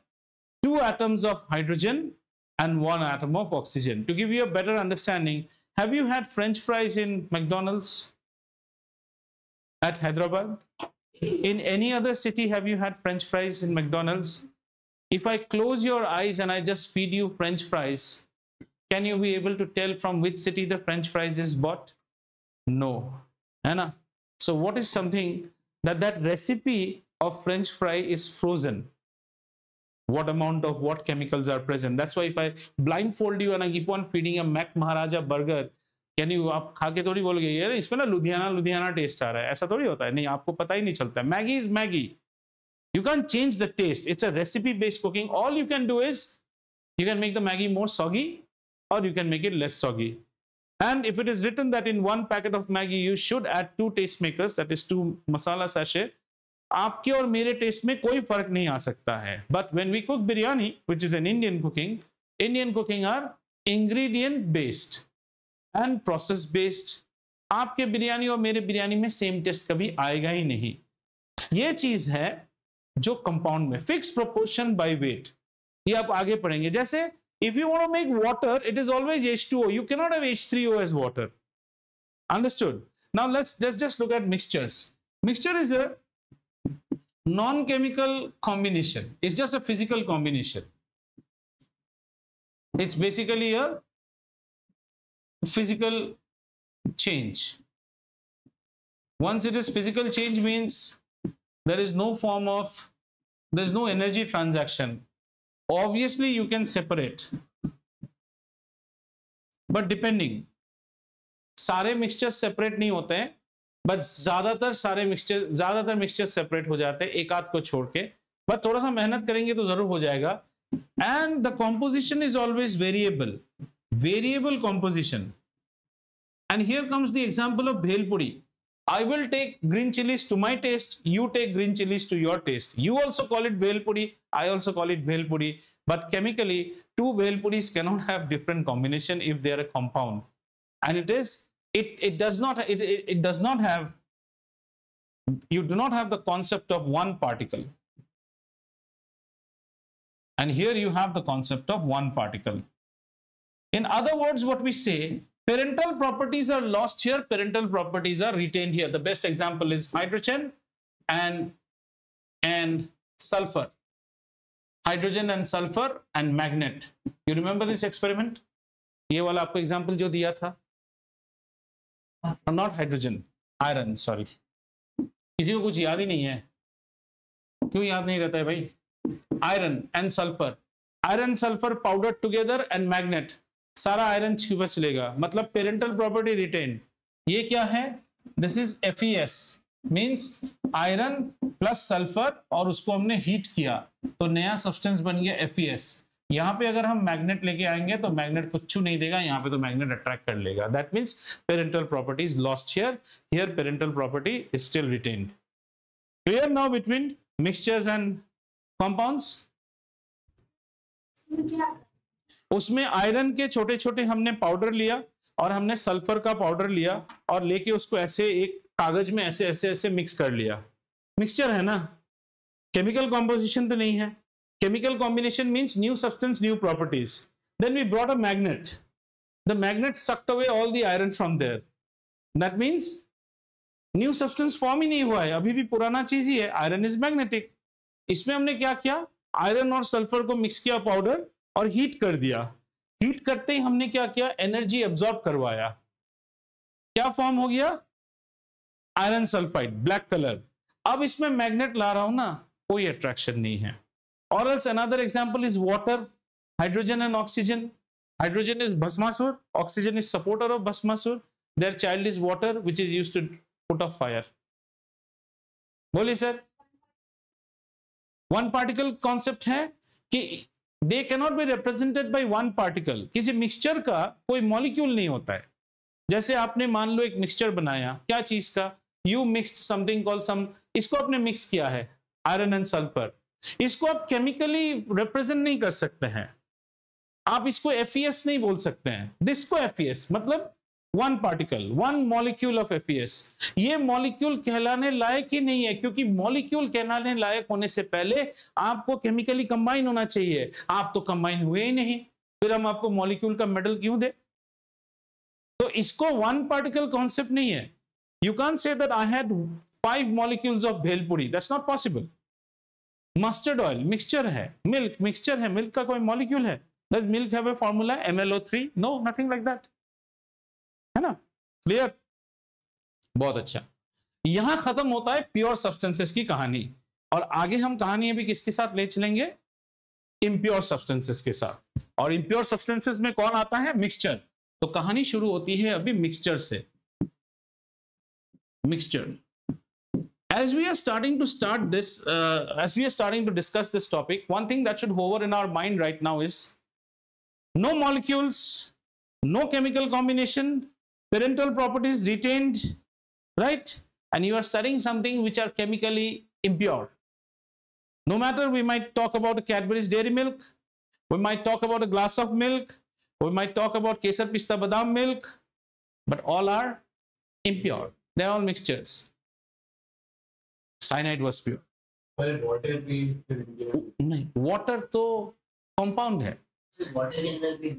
2 atoms of hydrogen and 1 atom of oxygen. To give you a better understanding, have you had French fries in McDonald's at Hyderabad? In any other city, have you had French fries in McDonald's? If I close your eyes and I just feed you French fries, can you be able to tell from which city the French fries is bought? No. Anna. So what is something that recipe of French fry is frozen? what amount of what chemicals are present. That's why if I blindfold you and I keep on feeding a Mac Maharaja burger, can you, आप खा के थोड़ी बोलोगे यार इसमें ना Ludhiana test आ रहा है, ऐसा थोड़ी होता है, नहीं, आपको पता ही नहीं चलता. Maggi is Maggi. You can't change the taste. It's a recipe based cooking. All you can do is you can make the Maggi more soggy or you can make it less soggy. And if it is written that in one packet of Maggi you should add 2 tastemakers, that is 2 masala sachet, आपके और मेरे test में कोई फर्क नहीं आ सकता है. But when we cook biryani, which is an Indian cooking are ingredient based and process based. आपके बिरयानी और मेरे बिरयानी में सेम टेस्ट कभी आएगा ही नहीं. ये चीज है जो कंपाउंड में फिक्स प्रोपोर्शन बाय वेट, ये आप आगे पढ़ेंगे. जैसे if you want to make water, it is always H2O. You cannot have H3O as water. Understood? Now let's just look at mixtures. Mixture is a non-chemical combination. It's just a physical combination. It's basically a physical change. Once it is physical change means there is no energy transaction. Obviously you can separate, but depending, सारे mixture separate नहीं होते हैं, but ज्यादातर mixture separate हो जाते हैं, एक आध को छोड़ के. बट थोड़ा सा मेहनत करेंगे तो जरूर हो जाएगा. And the composition is always variable composition. And here comes the example of bhelpuri. I will take green chilies to my taste, you take green chilies to your taste. You also call it bhel puri, I also call it bhel puri, but chemically 2 bhel puris cannot have different combination if they are a compound. And it does not have, you do not have the concept of one particle. And here you have the concept of one particle. In other words, what we say, parental properties are lost here, parental properties are retained here. The best example is hydrogen and sulfur. Hydrogen and sulfur and magnet. You remember this experiment? ये वाला आपको example जो दिया था. Not hydrogen, iron, sorry. किसी को कुछ याद ही नहीं है. क्यों याद नहीं रहता है भाई? Iron and sulfur powdered together and magnet. सारा आयरन छिपा चलेगा, मतलब पेरेंटल प्रॉपर्टी रिटेन. ये क्या है? This is FeS, means iron plus sulphur, और उसको हमने हीट किया तो नया सब्सटेंस बन गया FeS. यहाँ पे अगर हम मैग्नेट लेके आएंगे तो मैग्नेट कुछ नहीं देगा, यहाँ पे तो मैग्नेट अट्रैक्ट कर लेगा. That means parental property is lost here parental property is still retained. Clear now between mixtures and compounds? उसमें आयरन के छोटे छोटे हमने पाउडर लिया और हमने सल्फर का पाउडर लिया और लेके उसको ऐसे एक कागज में ऐसे मिक्स कर लिया. मिक्सचर है ना, केमिकल कॉम्पोजिशन तो नहीं है. Chemical combination means new substance, new properties. Then we brought a magnet. The magnet sucked away all the iron from there. That means new substance form ही नहीं हुआ है, अभी भी पुराना चीज ही है. Iron is magnetic. इसमें हमने क्या किया? आयरन और सल्फर को मिक्स किया पाउडर और हीट कर दिया. हीट करते ही हमने क्या किया? एनर्जी एब्जॉर्ब करवाया. क्या फॉर्म हो गया? Iron sulphide, black colour. अब इसमें मैग्नेट ला रहा हूं ना, कोई अट्रैक्शन नहीं है. और else another example is water, hydrogen and oxygen. Hydrogen is Bhasmasur, oxygen is supporter of Bhasmasur. Their child is water which is used to put off fire. बोलिए सर. वन पार्टिकल कॉन्सेप्ट है कि they cannot be represented by one particle. किसी mixture का कोई molecule नहीं होता है. जैसे आपने मान लो एक मिक्सचर बनाया, क्या चीज का? यू मिक्स्ड समथिंग कॉल्ड सम, इसको आपने मिक्स किया है आयरन एंड सल्फर. इसको आप केमिकली रिप्रेजेंट नहीं कर सकते हैं. आप इसको FeS नहीं बोल सकते हैं. दिस को FeS मतलब one particle, one molecule of FeS. ये मॉलिक्यूल कहलाने लायक ही नहीं है, क्योंकि मॉलिक्यूल कहलाने लायक होने से पहले आपको केमिकली कंबाइन होना चाहिए. आप तो कंबाइन हुए ही नहीं, फिर हम आपको मॉलिक्यूल का मेडल क्यों दे? तो इसको वन पार्टिकल कॉन्सेप्ट नहीं है. You can say that I had 5 molecules of bhelpuri. That's not possible. Mustard oil mixture है, मिल्क मिक्सचर है, मिल्क का कोई मॉलिक्यूल है? Does milk have a formula MLO3? No, nothing like that. है ना? Clear? बहुत अच्छा. यहां खत्म होता है प्योर सब्सटेंसेस की कहानी, और आगे हम कहानी अभी किसके साथ ले चलेंगे? इम्प्योर सब्सटेंसेस के साथ। और इम्प्योर सब्सटेंसेस में कौन आता है? मिक्सचर। तो कहानी शुरू होती है अभी मिक्सचर से। Mixture, as we are starting to discuss this topic, one thing that should hover in our mind right now is no molecules, no chemical combination, parental properties retained, right? And you are studying something which are chemically impure. No matter, we might talk about a Cadbury's Dairy Milk, we might talk about a glass of milk, we might talk about Kesar Pista Badam milk, but all are impure. They are all mixtures. Cyanide was pure. But water भी नहीं, water तो compound है। water के अंदर भी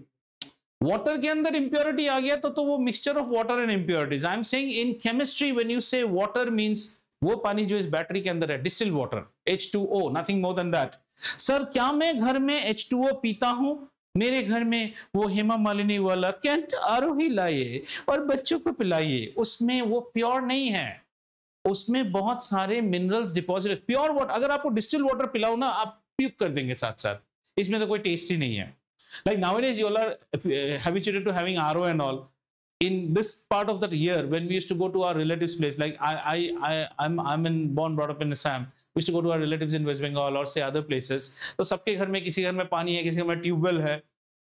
water के अंदर impurity आ गया तो वो mixture of water and impurities. I am saying in chemistry when you say water means वो पानी जो इस बैटरी के अंदर है, distilled water, H2O, nothing more than that. Sir क्या मैं घर में H2O पीता हूँ? मेरे घर में वो हेमा मालिनी वाला कैंट आरओ ही लाइए और बच्चों को पिलाइए, उसमें वो प्योर नहीं है, उसमें बहुत सारे मिनरल्स डिपॉजिट। प्योर वाटर, अगर आपको डिस्टिल वाटर पिलाओ ना, आप प्यूक कर देंगे साथ साथ, इसमें तो कोई टेस्ट ही नहीं है। Like nowadays you all are habituated to having RO and all. In this part of the year when we used to go to our relatives place, like I'm born brought up in Assam, we used to go to our relatives in West Bengal or say other places. तो सबके घर में, किसी घर में पानी है, किसी घर में ट्यूबवेल है।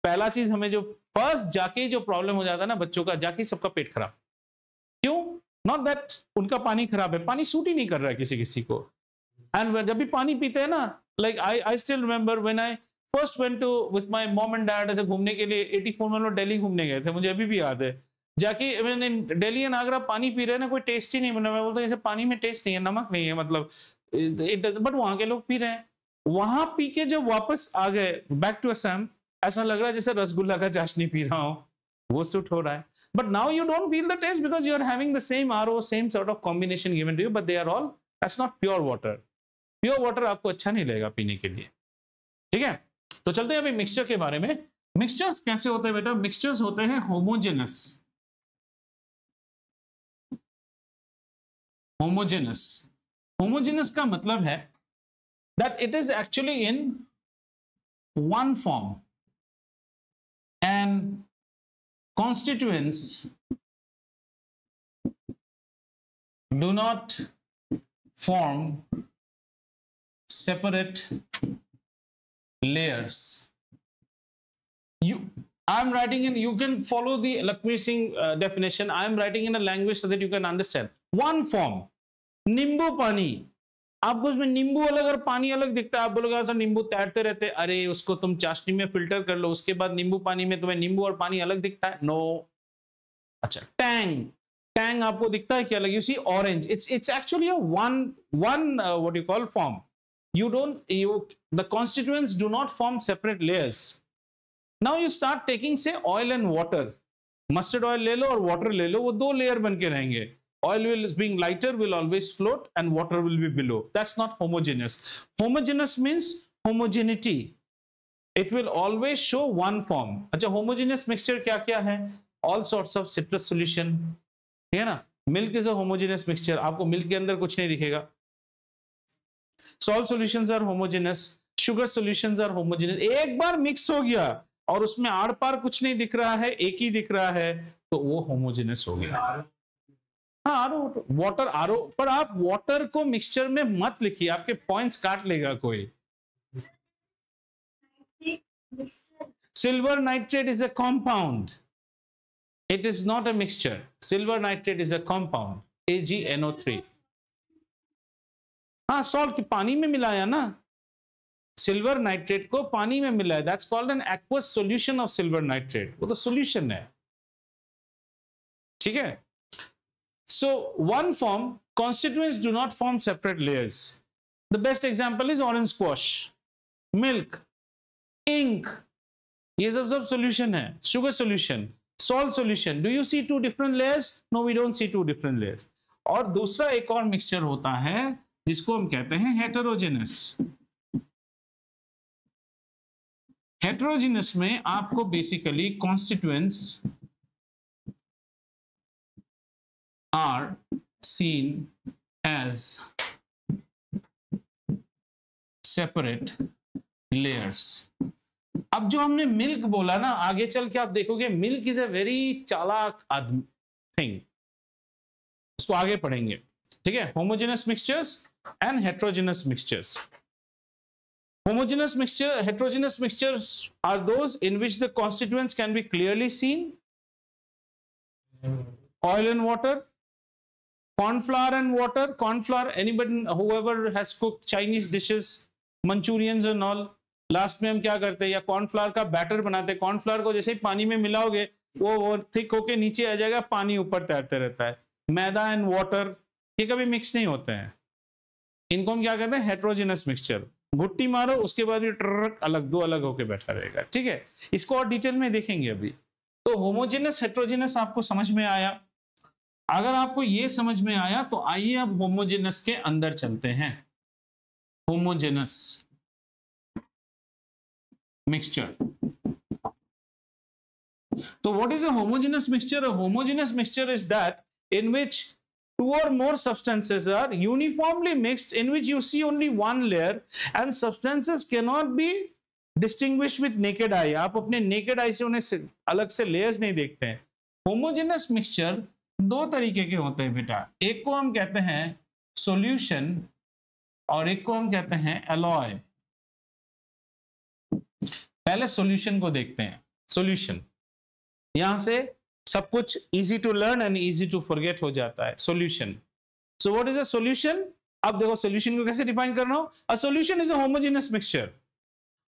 पहला चीज हमें जो फर्स्ट जाके जो प्रॉब्लम हो जाता है ना बच्चों का, जाके सबका पेट खराब। क्यों? नॉट दैट उनका पानी खराब है, पानी सूट ही नहीं कर रहा है किसी किसी को। एंड जब भी पानी पीते हैं ना, like I still remember when I first went to with my mom and dad ऐसे घूमने के लिए 84 में लोग दिल्ली घूमने गए थे, मुझे अभी भी याद है। जाके मैंने दिल्ली एंड आगरा पानी पी रहे हैं ना, कोई टेस्ट ही नहीं बना। मैं बोलता जैसे पानी में टेस्ट नहीं है, नमक नहीं है, मतलब इट डजंट, बट वहां के लोग पी रहे हैं। वहां पी के जब वापस आ गए बैक टू असम, ऐसा लग रहा है जैसे रसगुल्ला का चाशनी पी रहा हूँ, वो सूट हो रहा है। But now you don't feel the taste because you are having the same RO, same sort of combination given to you, but they are all, that's not pure water. Pure water आपको अच्छा नहीं लगेगा पीने के लिए, ठीक है? तो चलते हैं अभी मिक्सचर के बारे में। मिक्सचर्स कैसे होते हैं बेटा? मिक्सचर्स होते हैं होमोजेनस। होमोजेनस, होमोजेनस का मतलब है that it is actually in one form and constituents do not form separate layers. I'm writing in, you can follow the Lakshmi Singh definition. I'm writing in a language so that you can understand. One form, नींबू पानी, आपको उसमें नींबू अलग और पानी अलग दिखता है। आप बोलोगे सर नींबू तैरते रहते, अरे उसको तुम चाशनी में फिल्टर कर लो, उसके बाद नींबू पानी में तुम्हें नींबू और पानी अलग दिखता है? नो। अच्छा, टैंग, टैंग आपको दिखता है क्या अलग? You see orange, it's actually a one what you call form. You don't, the constituents do not form separate layers. Now you start taking say oil and water, mustard oil ले लो और water ले लो, वो दो layer बन के रहेंगे। Oil will being lighter will always float and water will be below. That's not homogeneous. Homogeneous means homogeneity. It will always show one form. अच्छा, homogeneous mixture क्या क्या है? All sorts of citrus solution, ठीक है ना? Milk is a homogeneous mixture. आपको milk के अंदर कुछ नहीं दिखेगा। Salt solutions are homogeneous, sugar solutions are homogeneous. एक बार मिक्स हो गया और उसमें आर पार कुछ नहीं दिख रहा है, एक ही दिख रहा है, तो वो होमोजेनस हो गया। हाँ, आरओ, वाटर आरओ, पर आप वाटर को मिक्सचर में मत लिखिए, आपके पॉइंट्स काट लेगा कोई। Silver nitrate is a compound. It is not a mixture. Silver nitrate is a compound, AgNO3. हाँ, सॉल्ट की पानी में मिलाया ना, सिल्वर नाइट्रेट को पानी में मिलाया, that's called an aqueous solution of silver nitrate, वो तो सॉल्यूशन है, ठीक है? So one form, constituents do not form separate layers. The best example is orange squash, milk, ink, ये सब सॉल्यूशन है, sugar solution, salt solution. Do you see two different layers? No, we don't see two different layers. और दूसरा एक और mixture होता है जिसको हम कहते हैं हेटेरोजेनस। हेटेरोजेनस में आपको basically constituents are seen as separate layers. अब जो हमने मिल्क बोला ना, आगे चल के आप देखोगे मिल्क इज अ वेरी चालाक थिंग, उसको आगे पढ़ेंगे, ठीक है। Homogeneous mixtures and heterogeneous mixtures. Homogeneous mixture, heterogeneous mixtures are those in which the constituents can be clearly seen. Oil and water, corn flour and water. Corn flour, anybody, whoever has cooked Chinese dishes, Manchurians and all, last में हम क्या करते हैं, या cornflour का batter बनाते हैं। Cornflour को जैसे ही पानी में मिलाओगे वो थिक होके नीचे आ जाएगा, पानी ऊपर तैरते रहता है। मैदा एंड वाटर ये कभी मिक्स नहीं होते हैं, इनको हम क्या कहते हैं, हेट्रोजेनस मिक्सचर। घुट्टी मारो उसके बाद ये ट्रक अलग, दो अलग होके बैठा रहेगा, ठीक है। इसको और डिटेल में देखेंगे अभी। तो होमोजेनस हेट्रोजेनस आपको समझ में आया। अगर आपको ये समझ में आया तो आइए अब होमोजेनस के अंदर चलते हैं। Homogeneous mixture. तो what is a homogeneous mixture? A homogeneous mixture is that in which two or more substances are uniformly mixed, in which you see only one layer and substances cannot be distinguished with naked eye. आप अपने naked eye से उन्हें अलग से layers नहीं देखते हैं। homogeneous mixture दो तरीके के होते हैं बेटा, एक को हम कहते हैं solution और एक को हम कहते हैं alloy। पहले solution को देखते हैं। solution, यहां से सब कुछ easy to learn and easy to forget हो जाता है। solution, so what is a solution? अब देखो solution को कैसे define करना हो। a solution is a homogeneous mixture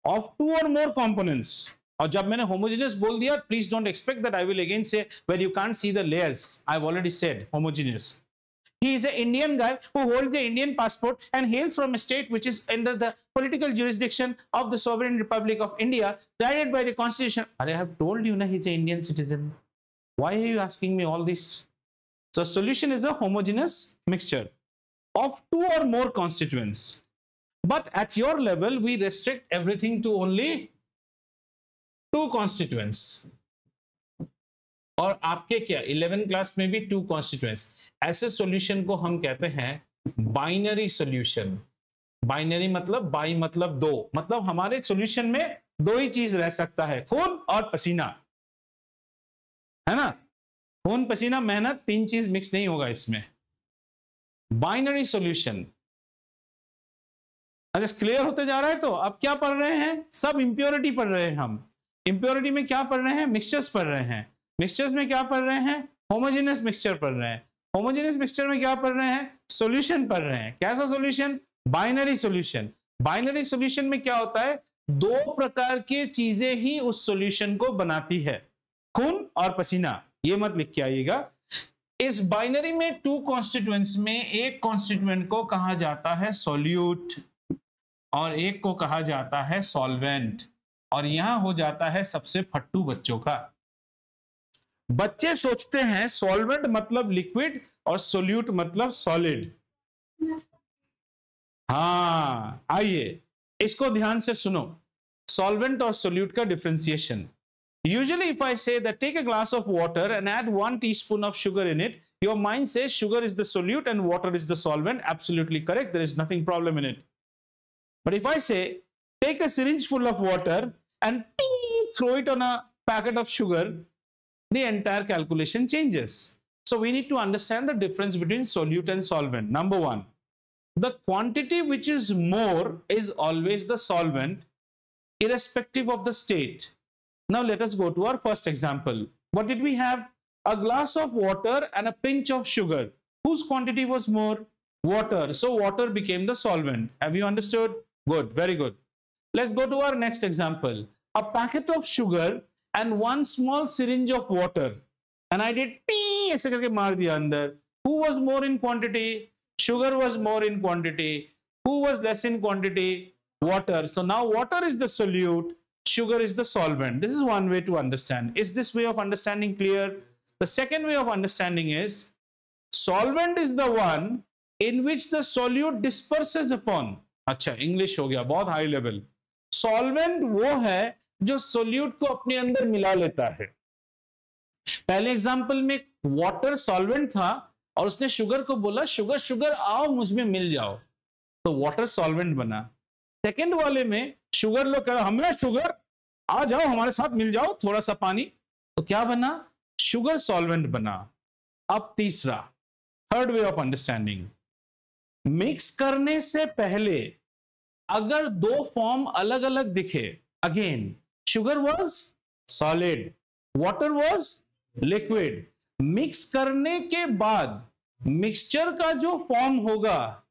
of two or more components। और जब मैंने homogeneous बोल दिया, please don't expect that I will again say where you can't see the layers. I've already said homogeneous. He is an Indian guy who holds the Indian passport and hails from a state which is under the political jurisdiction of the sovereign republic of India, guided by the constitution. I have told you na, he's an Indian citizen. Why are you asking me all this? So solution is a homogeneous mixture of two or more constituents. But at your level, we restrict everything to only two constituents. और आपके क्या 11th class में भी two constituents। ऐसे solution को हम कहते हैं binary solution। Binary मतलब बाई मतलब दो, मतलब हमारे solution में दो ही चीज रह सकता है, खून और पसीना, है ना। खून पसीना मेहनत, तीन चीज मिक्स नहीं होगा इसमें। Binary solution. अच्छा क्लियर होते जा रहा है। तो अब क्या पढ़ रहे हैं, सब इंप्योरिटी पढ़ रहे हैं हम। इंप्योरिटी में क्या पढ़ रहे हैं, मिक्सचर्स पढ़ रहे हैं। मिक्सचर्स में क्या पढ़ रहे हैं, होमोजेनियस मिक्सचर पढ़ रहे हैं। होमोजेनियस मिक्सचर में क्या पढ़ रहे हैं, सॉल्यूशन पढ़ रहे हैं। कैसा solution, binary solution. Binary solution में क्या होता है, दो प्रकार की चीजें ही उस सॉल्यूशन को बनाती है, खून और पसीना। ये मत लिख के आइएगा। इस बाइनरी में टू कॉन्स्टिट्यूएंट्स में एक कॉन्स्टिट्यूएंट को कहा जाता है सॉल्यूट और एक को कहा जाता है सॉल्वेंट। और यहां हो जाता है सबसे फट्टू बच्चों का। बच्चे सोचते हैं सॉल्वेंट मतलब लिक्विड और सॉल्यूट मतलब सॉलिड। हाँ आइए इसको ध्यान से सुनो, सॉल्वेंट और सॉल्यूट का differentiation. Usually if I say that take a glass of water and add 1 teaspoon of sugar in it, your mind says sugar is the solute and water is the solvent. Absolutely correct. There is nothing problem in it. But if I say take a syringe full of water and throw it on a packet of sugar, the entire calculation changes. So we need to understand the difference between solute and solvent. Number one, the quantity which is more is always the solvent, irrespective of the state. Now let us go to our first example. What did we have? A glass of water and a pinch of sugar. Whose quantity was more? Water. So water became the solvent. Have you understood? Good. Very good. Let's go to our next example. A packet of sugar and one small syringe of water. And I did pee ऐसे करके मार दिया अंदर. Who was more in quantity? Sugar was more in quantity. Who was less in quantity? Water. So now water is the solute. Sugar is the solvent. This is one way to understand. Is this way of understanding clear? The second way of understanding is solvent is the one in which the solute disperses upon. अच्छा English हो गया बहुत high level. Solvent वो है जो solute को अपने अंदर मिला लेता है। पहले एग्जांपल में वाटर सॉल्वेंट था और उसने शुगर को बोला शुगर शुगर आओ मुझ में मिल जाओ, तो वाटर सॉल्वेंट बना। सेकेंड वाले में शुगर लोग कह हमें शुगर, आ जाओ हमारे साथ मिल जाओ थोड़ा सा पानी, तो क्या बना? शुगर सॉल्वेंट बना। अब तीसरा, third way of understanding, mix करने से पहले अगर दो फॉर्म अलग अलग दिखे, again sugar was solid, water was liquid, mix करने के बाद मिक्सचर का जो फॉर्म होगा,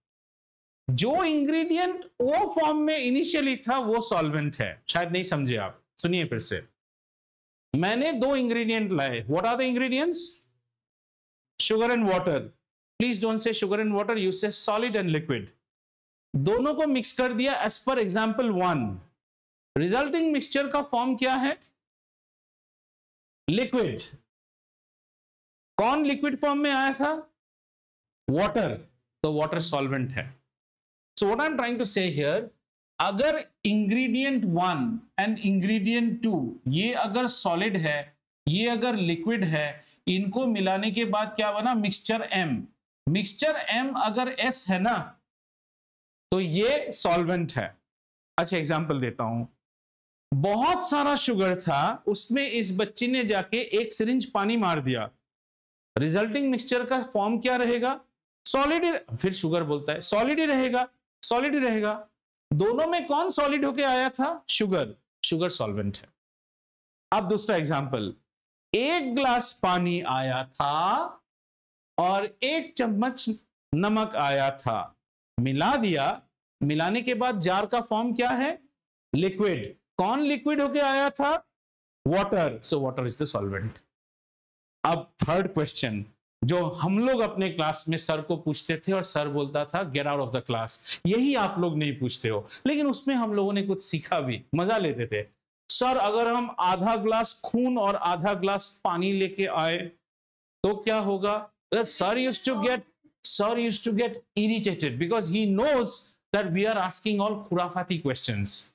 जो इंग्रेडिएंट वो फॉर्म में इनिशियली था वो सॉल्वेंट है। शायद नहीं समझे आप, सुनिए फिर से। मैंने दो इंग्रेडिएंट लाए, what are the ingredients? Sugar and water. Please don't say sugar and water, use say solid and liquid. दोनों को मिक्स कर दिया as per example 1। Resulting mixture का फॉर्म क्या है? लिक्विड। कौन लिक्विड फॉर्म में आया था? वाटर, तो वाटर सॉल्वेंट है। So what I am trying to say here, अगर इंग्रेडिएंट 1 एंड इंग्रेडिएंट 2 ये अगर सॉलिड है, ये अगर लिक्विड है, इनको मिलाने के बाद क्या बना? Mixture M। मिक्सचर M अगर S है ना, तो ये सॉल्वेंट है। अच्छा एग्जांपल देता हूं, बहुत सारा शुगर था, उसमें इस बच्ची ने जाके एक सिरिंज पानी मार दिया, रिजल्टिंग मिक्सचर का फॉर्म क्या रहेगा? सॉलिड ही, फिर शुगर बोलता है सॉलिड ही रहेगा, सॉलिड ही रहेगा। दोनों में कौन सॉलिड होके आया था? शुगर, शुगर सॉल्वेंट है। अब दूसरा एग्जांपल, एक ग्लास पानी आया था और एक चम्मच नमक आया था, मिला दिया, मिलाने के बाद जार का फॉर्म क्या है? लिक्विड। कौन लिक्विड होके आया था? Water, so water is the solvent. अब थर्ड क्वेश्चन, जो हम लोग अपने क्लास में सर को पूछते थे और सर बोलता था get out of the class, यही आप लोग नहीं पूछते हो, लेकिन उसमें हम लोगों ने कुछ सीखा भी, मजा लेते थे। सर अगर हम आधा ग्लास खून और आधा ग्लास पानी लेके आए तो क्या होगा? Sir used to get irritated because he knows that we are asking all खुराफाती questions.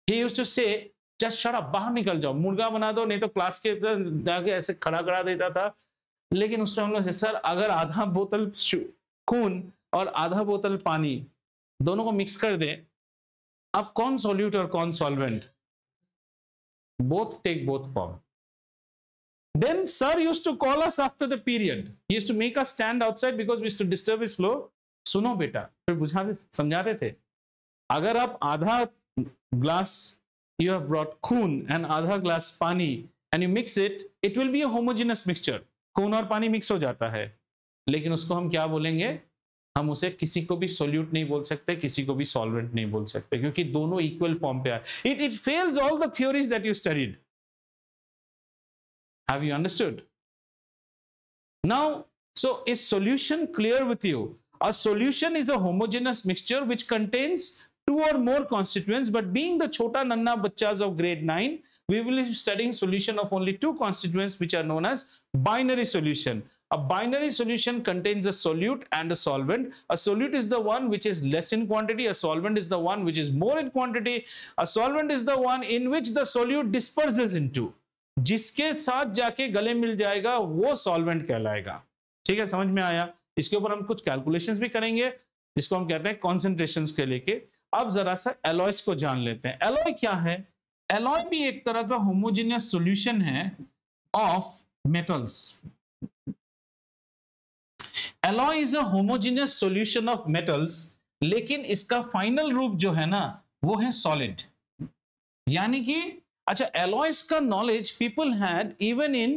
He used to say just shut up, बाहर निकल जाओ, मुर्गा बना दो, नहीं तो क्लास के जाके ऐसे खड़ा करा देता था। लेकिन उसमें हम लोग सर अगर आधा बोतल खून और आधा बोतल पानी दोनों को मिक्स कर दें, अब कौन सॉल्यूट और कौन solvent? Both take both form. Then sir used to call us after the period. He used to make us stand outside because we used to disturb his flow. सुनो बेटा, फिर बुझाते समझाते थे, अगर आप आधा ग्लास you have brought खून and आधा ग्लास पानी and you mix it, it will be a homogeneous mixture. खून और पानी मिक्स हो जाता है, लेकिन उसको हम क्या बोलेंगे? हम उसे किसी को भी सोल्यूट नहीं बोल सकते, किसी को भी सॉल्वेंट नहीं बोल सकते, क्योंकि दोनों इक्वल फॉर्म पे आए। It fails all the theories that you studied. Have you understood? Now, so is solution clear with you? A solution is a homogeneous mixture which contains two or more constituents, but being the chota nanna bachchas of grade 9, we will be studying solution of only two constituents which are known as binary solution. A binary solution contains a solute and a solvent. A solute is the one which is less in quantity. A solvent is the one which is more in quantity. A solvent is the one in which the solute disperses into. जिसके साथ जाके गले मिल जाएगा वो solvent कहलाएगा। ठीक है, समझ में आया? इसके ऊपर हम कुछ कैलकुलेशंस भी करेंगे, जिसको हम कहते हैं कॉन्सेंट्रेशंस के लेके। अब जरा सा एलॉयज को जान लेते हैं। एलॉय क्या है? एलॉय भी एक तरह का होमोजेनियस सॉल्यूशन है of metals. Alloy is a homogeneous solution of metals, लेकिन इसका फाइनल रूप जो है ना वो है सॉलिड। यानी कि अच्छा, एलॉयज का knowledge people had even in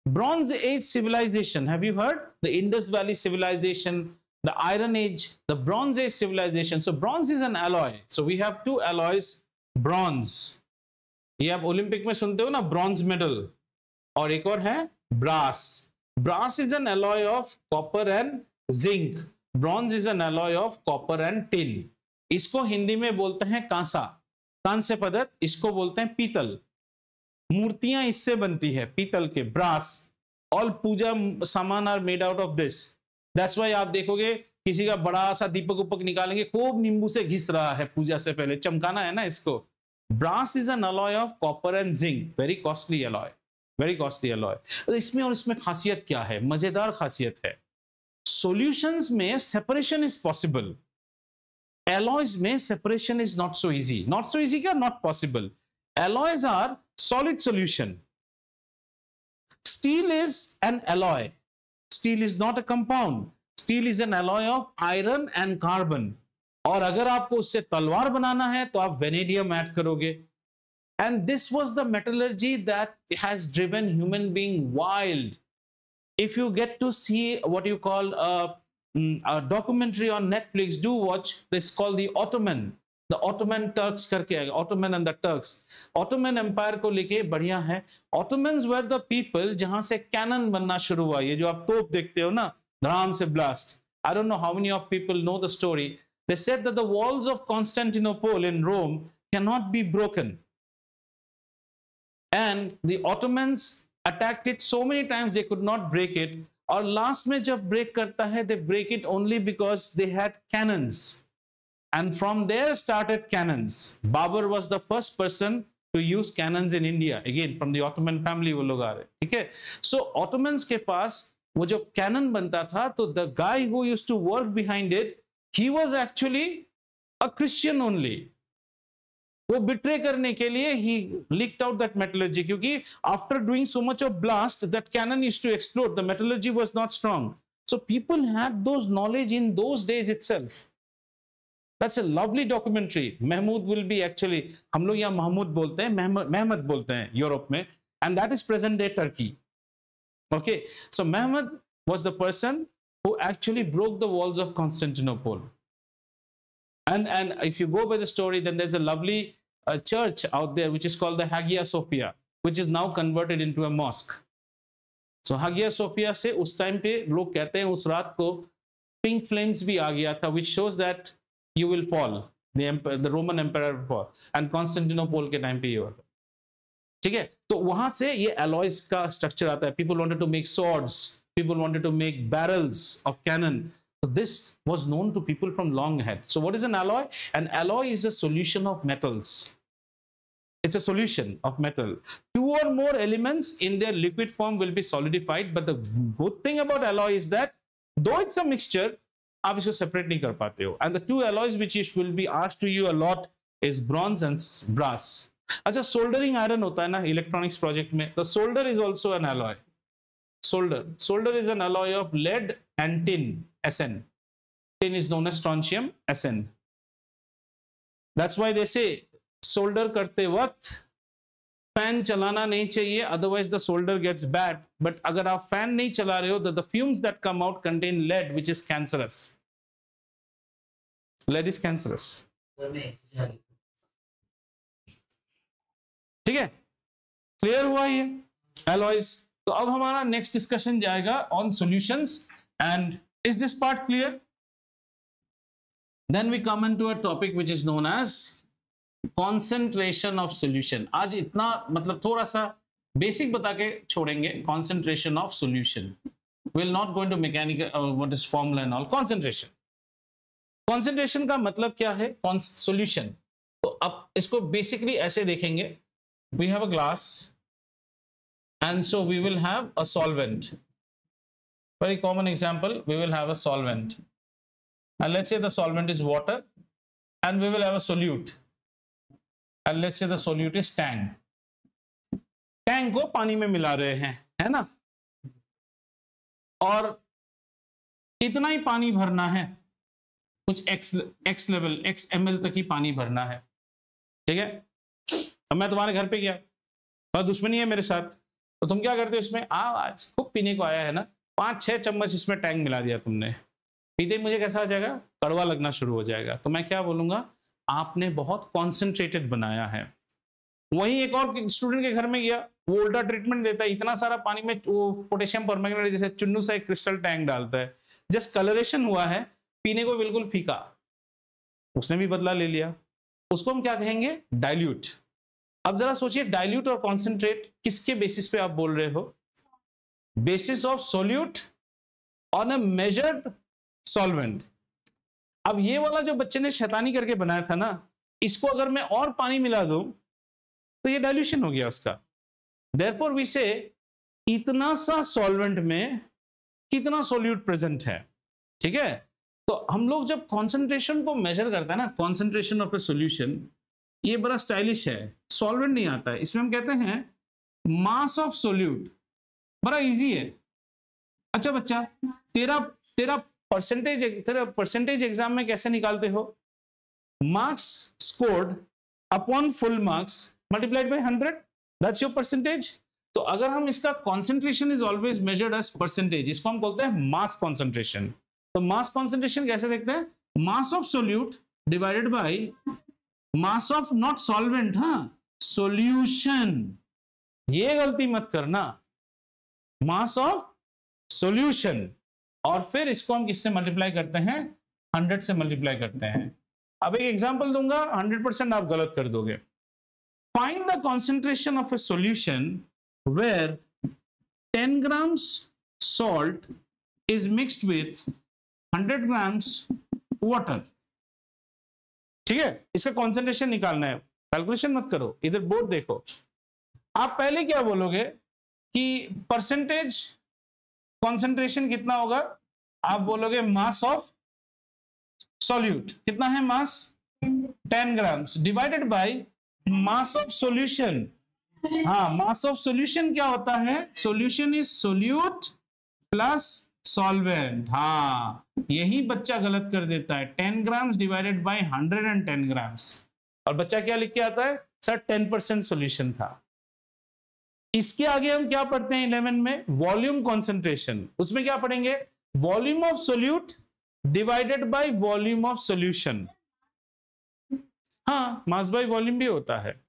bronze age civilization. Have you heard the Indus valley civilization, the iron age, the bronze age civilization? So bronze is an alloy. So we have two alloys, bronze, ये आप Olympic में सुनते हो ना, bronze medal, और एक और है brass. Brass is an alloy of copper and zinc, bronze is an alloy of copper and tin. इसको हिंदी में बोलते हैं कांसा, कांस्य पदार्थ, इसको बोलते हैं पीतल। मूर्तियां इससे बनती है, पीतल के, brass. All puja saman are made out of this. That's why आप देखोगे किसी का बड़ा सा दीपक उपक निकालेंगे, खूब नींबू से घिस रहा है पूजा से पहले, चमकाना है ना इसको। Brass is an alloy of copper and zinc, very costly alloy, very costly alloy. इसमें और इसमें खासियत क्या है? मजेदार खासियत है। सॉल्यूशंस में सेपरेशन इज पॉसिबल। alloys में separation is not so easy. Not so easy क्या? Not possible. Alloys are solid solution. Steel is an alloy. Steel is not a compound. Steel is an alloy of iron and carbon. और अगर आपको उससे तलवार बनाना है तो आप vanadium add करोगे. And this was the metallurgy that has driven human being wild. If you get to see what you call a documentary on Netflix, do watch. This called the Ottoman. The Ottoman Turks करके आएगा. Ottoman and the Turks. Ottoman Empire को लेके बढ़िया है. Ottomans were the people जहां से cannon बनना शुरू हुआ. ये जो आप तोप देखते हो ना, धड़ाम से blast. I don't know how many of people know the story. They said that the walls of Constantinople in Rome cannot be broken. And the Ottomans attacked it so many times they could not break it. और last में जब break करता है, they break it only because they had cannons. And from there started cannons. Babur was the first person to use cannons in India. Again, from the Ottoman family वो लोग आ रहे, ठीक है? So Ottomans के पास वो जो cannon बनता था, तो the guy who used to work behind it, he was actually a Christian only. वो betray करने के लिए he leaked out that metallurgy, क्योंकि after doing so much of blast, that cannon used to explode. The metallurgy was not strong. So people had those knowledge in those days itself. That's a lovely documentary. Mahmoud will be actually, हम लोग यहाँ महमूद बोलते हैं, महमद बोलते हैं Europe में, and that is present day Turkey. Okay, so Mehmed was the person who actually broke the walls of Constantinople. And if you go by the story, then there's a lovely church out there which is called the Hagia Sophia, which is now converted into a mosque. So Hagia Sophia से उस time पे लोग कहते हैं उस रात को pink flames भी आ गया था, which shows that you will fall. The Roman Emperor will fall. And Constantinople के टाइम पे ये हुआ था. ठीक है, तो वहां से ये alloys का structure आता है. People wanted to make swords. People wanted to make barrels of cannon. So this was known to people from long ahead. So what is an alloy? An alloy is a solution of metals. It's a solution of metal. Two or more elements in their liquid form will be solidified. But the good thing about alloy is that though it's a mixture, आप इसको separate नहीं कर पाते हो. And the two alloys which will be asked to you a lot is bronze and brass. अच्छा, soldering iron होता है ना electronics project में. The solder is also an alloy. Solder is an alloy of lead and tin, Sn. Tin is known as strontium, Sn. That's why they say solder करते वक्त fan चलाना नहीं चाहिए, otherwise the solder gets bad. But अगर आप fan नहीं चला रहे हो, the fumes that come out contain lead, which is cancerous. Lead is cancerous. ठीक है, क्लियर हुआ ये alloys. तो अब हमारा नेक्स्ट डिस्कशन जाएगा on solutions. And is this part clear? Then we come into a topic which is known as concentration of solution. आज इतना मतलब थोड़ा सा बेसिक बता के छोड़ेंगे. Concentration of solution, will not go into mechanical what is formula and all. Concentration का मतलब क्या है? सॉल्यूशन. तो अब इसको बेसिकली ऐसे देखेंगे. We have a glass and so we will have a solvent. Very common example, we will have a solvent, and let's say the solvent is water, and we will have a solute, and let's say the solute is tang. Tang को पानी में मिला रहे हैं, है ना, और इतना ही पानी भरना है, कुछ x लेवल x ml तक ही पानी भरना है. ठीक है, अब मैं तुम्हारे घर पे गया और दुश्मनी है मेरे साथ, तो तुम क्या करते हो इसमें? आज खूब पीने को आया है ना, 5-6 चम्मच इसमें टैंक मिला दिया तुमने. पीते मुझे कैसा आ जाएगा? कड़वा लगना शुरू हो जाएगा. तो मैं क्या बोलूंगा? आपने बहुत कॉन्सेंट्रेटेड बनाया है. वहीं एक और स्टूडेंट के घर में गया, वो उल्टा ट्रीटमेंट देता है, इतना सारा पानी में वो पोटेशियम परमैंगनेट जैसे चुन्नू सा एक क्रिस्टल टैंक डालता है. जस्ट कलरेशन हुआ है, पीने को बिल्कुल फीका. उसने भी बदला ले लिया. उसको हम क्या कहेंगे? डाइल्यूट. अब जरा सोचिए, डाइल्यूट और कॉन्सेंट्रेट किसके बेसिस पे आप बोल रहे हो? Basis of solute on a measured solvent. अब ये वाला जो बच्चे ने शैतानी करके बनाया था ना, इसको अगर मैं और पानी मिला दूं तो ये डाइल्यूशन हो गया उसका. देयरफॉर वी से इतना सा सॉल्वेंट में कितना सोल्यूट प्रेजेंट है. ठीक है, तो हम लोग जब कॉन्सेंट्रेशन को मेजर करते हैं ना, कॉन्सेंट्रेशन ऑफ ए सॉल्यूशन, ये बड़ा स्टाइलिश है, सॉल्वेंट नहीं आता है, इसमें हम कहते हैं मास ऑफ सोल्यूट, बड़ा इजी है। अच्छा बच्चा, तेरा परसेंटेज एग्जाम में कैसे निकालते हो? Marks scored upon full marks multiplied by 100, that's your percentage. तो अगर हम इसका concentration is always measured as percentage, इसको हम बोलते हैं मास कॉन्सेंट्रेशन। तो मास कॉन्सेंट्रेशन कैसे देखते हैं? Mass of solute divided by mass of not solvent, हाँ सॉल्यूशन, ये गलती मत करना, मास ऑफ सॉल्यूशन। और फिर इसको हम किससे मल्टीप्लाई करते हैं? 100 से मल्टीप्लाई करते हैं। अब एक एग्जांपल दूंगा, 100% आप गलत कर दोगे। Find the concentration of a solution where 10 grams salt is mixed with 100 grams water। ठीक है, इसका कॉन्सेंट्रेशन निकालना है, कैलकुलेशन मत करो, इधर बोर्ड देखो। आप पहले क्या बोलोगे कि परसेंटेज कॉन्सेंट्रेशन कितना होगा? आप बोलोगे मास ऑफ सॉल्यूट, कितना है मास? 10 grams divided by mass of solution. हाँ, मास ऑफ सॉल्यूशन क्या होता है? Solution is solute plus solvent. हाँ, यही बच्चा गलत कर देता है, 10 grams डिवाइडेड बाय 110 grams। और बच्चा क्या लिख के आता है? सर 10% सॉल्यूशन था। इसके आगे हम क्या पढ़ते हैं 11 में? Volume concentration. उसमें क्या पढ़ेंगे? Volume of solute divided by volume of solution. हाँ, मास बाय वॉल्यूम भी होता है।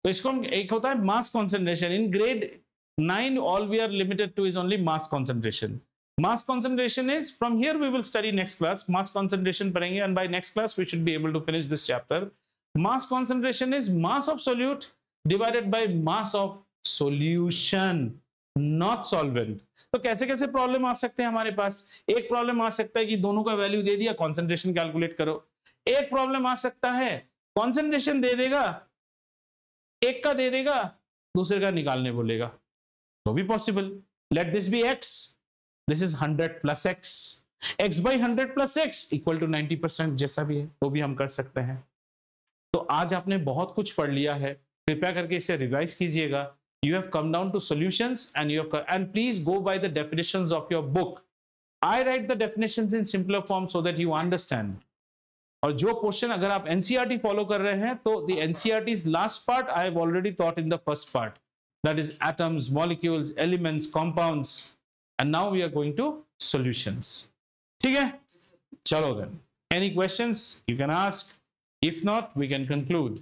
तो इसको हम, एक होता है mass concentration. In grade 9 all we are limited to is only mass concentration. Mass concentration is, from here we will study next class, mass concentration पढ़ेंगे, and by next class we should be able to finish this chapter. Mass concentration is mass of solute divided by mass of solution, not solvent. तो कैसे कैसे problem आ सकते हैं हमारे पास? एक problem आ सकता है कि दोनों का वैल्यू दे दिया, कॉन्सेंट्रेशन कैलकुलेट करो। एक प्रॉब्लम आ सकता है कॉन्सेंट्रेशन दे देगा, एक का दे देगा, दूसरे का निकालने बोलेगा, तो भी possible. Let this be x, this is 100 plus x, x by 100 plus x equal to 90%, जैसा भी है वो भी हम कर सकते हैं। तो आज आपने बहुत कुछ पढ़ लिया है, कृपया करके इसे रिवाइज कीजिएगा। You have come down to solutions and you have, and please go by the definitions of your book. I write the definitions in simpler form so that you understand. और जो क्वेश्चन अगर आप NCERT follow कर रहे हैं तो the NCERT's last part I have already taught in the first part, that is atoms, molecules, elements, compounds, and now we are going to solutions. ठीक है, चलो then. Any questions you can ask? If not, we can conclude.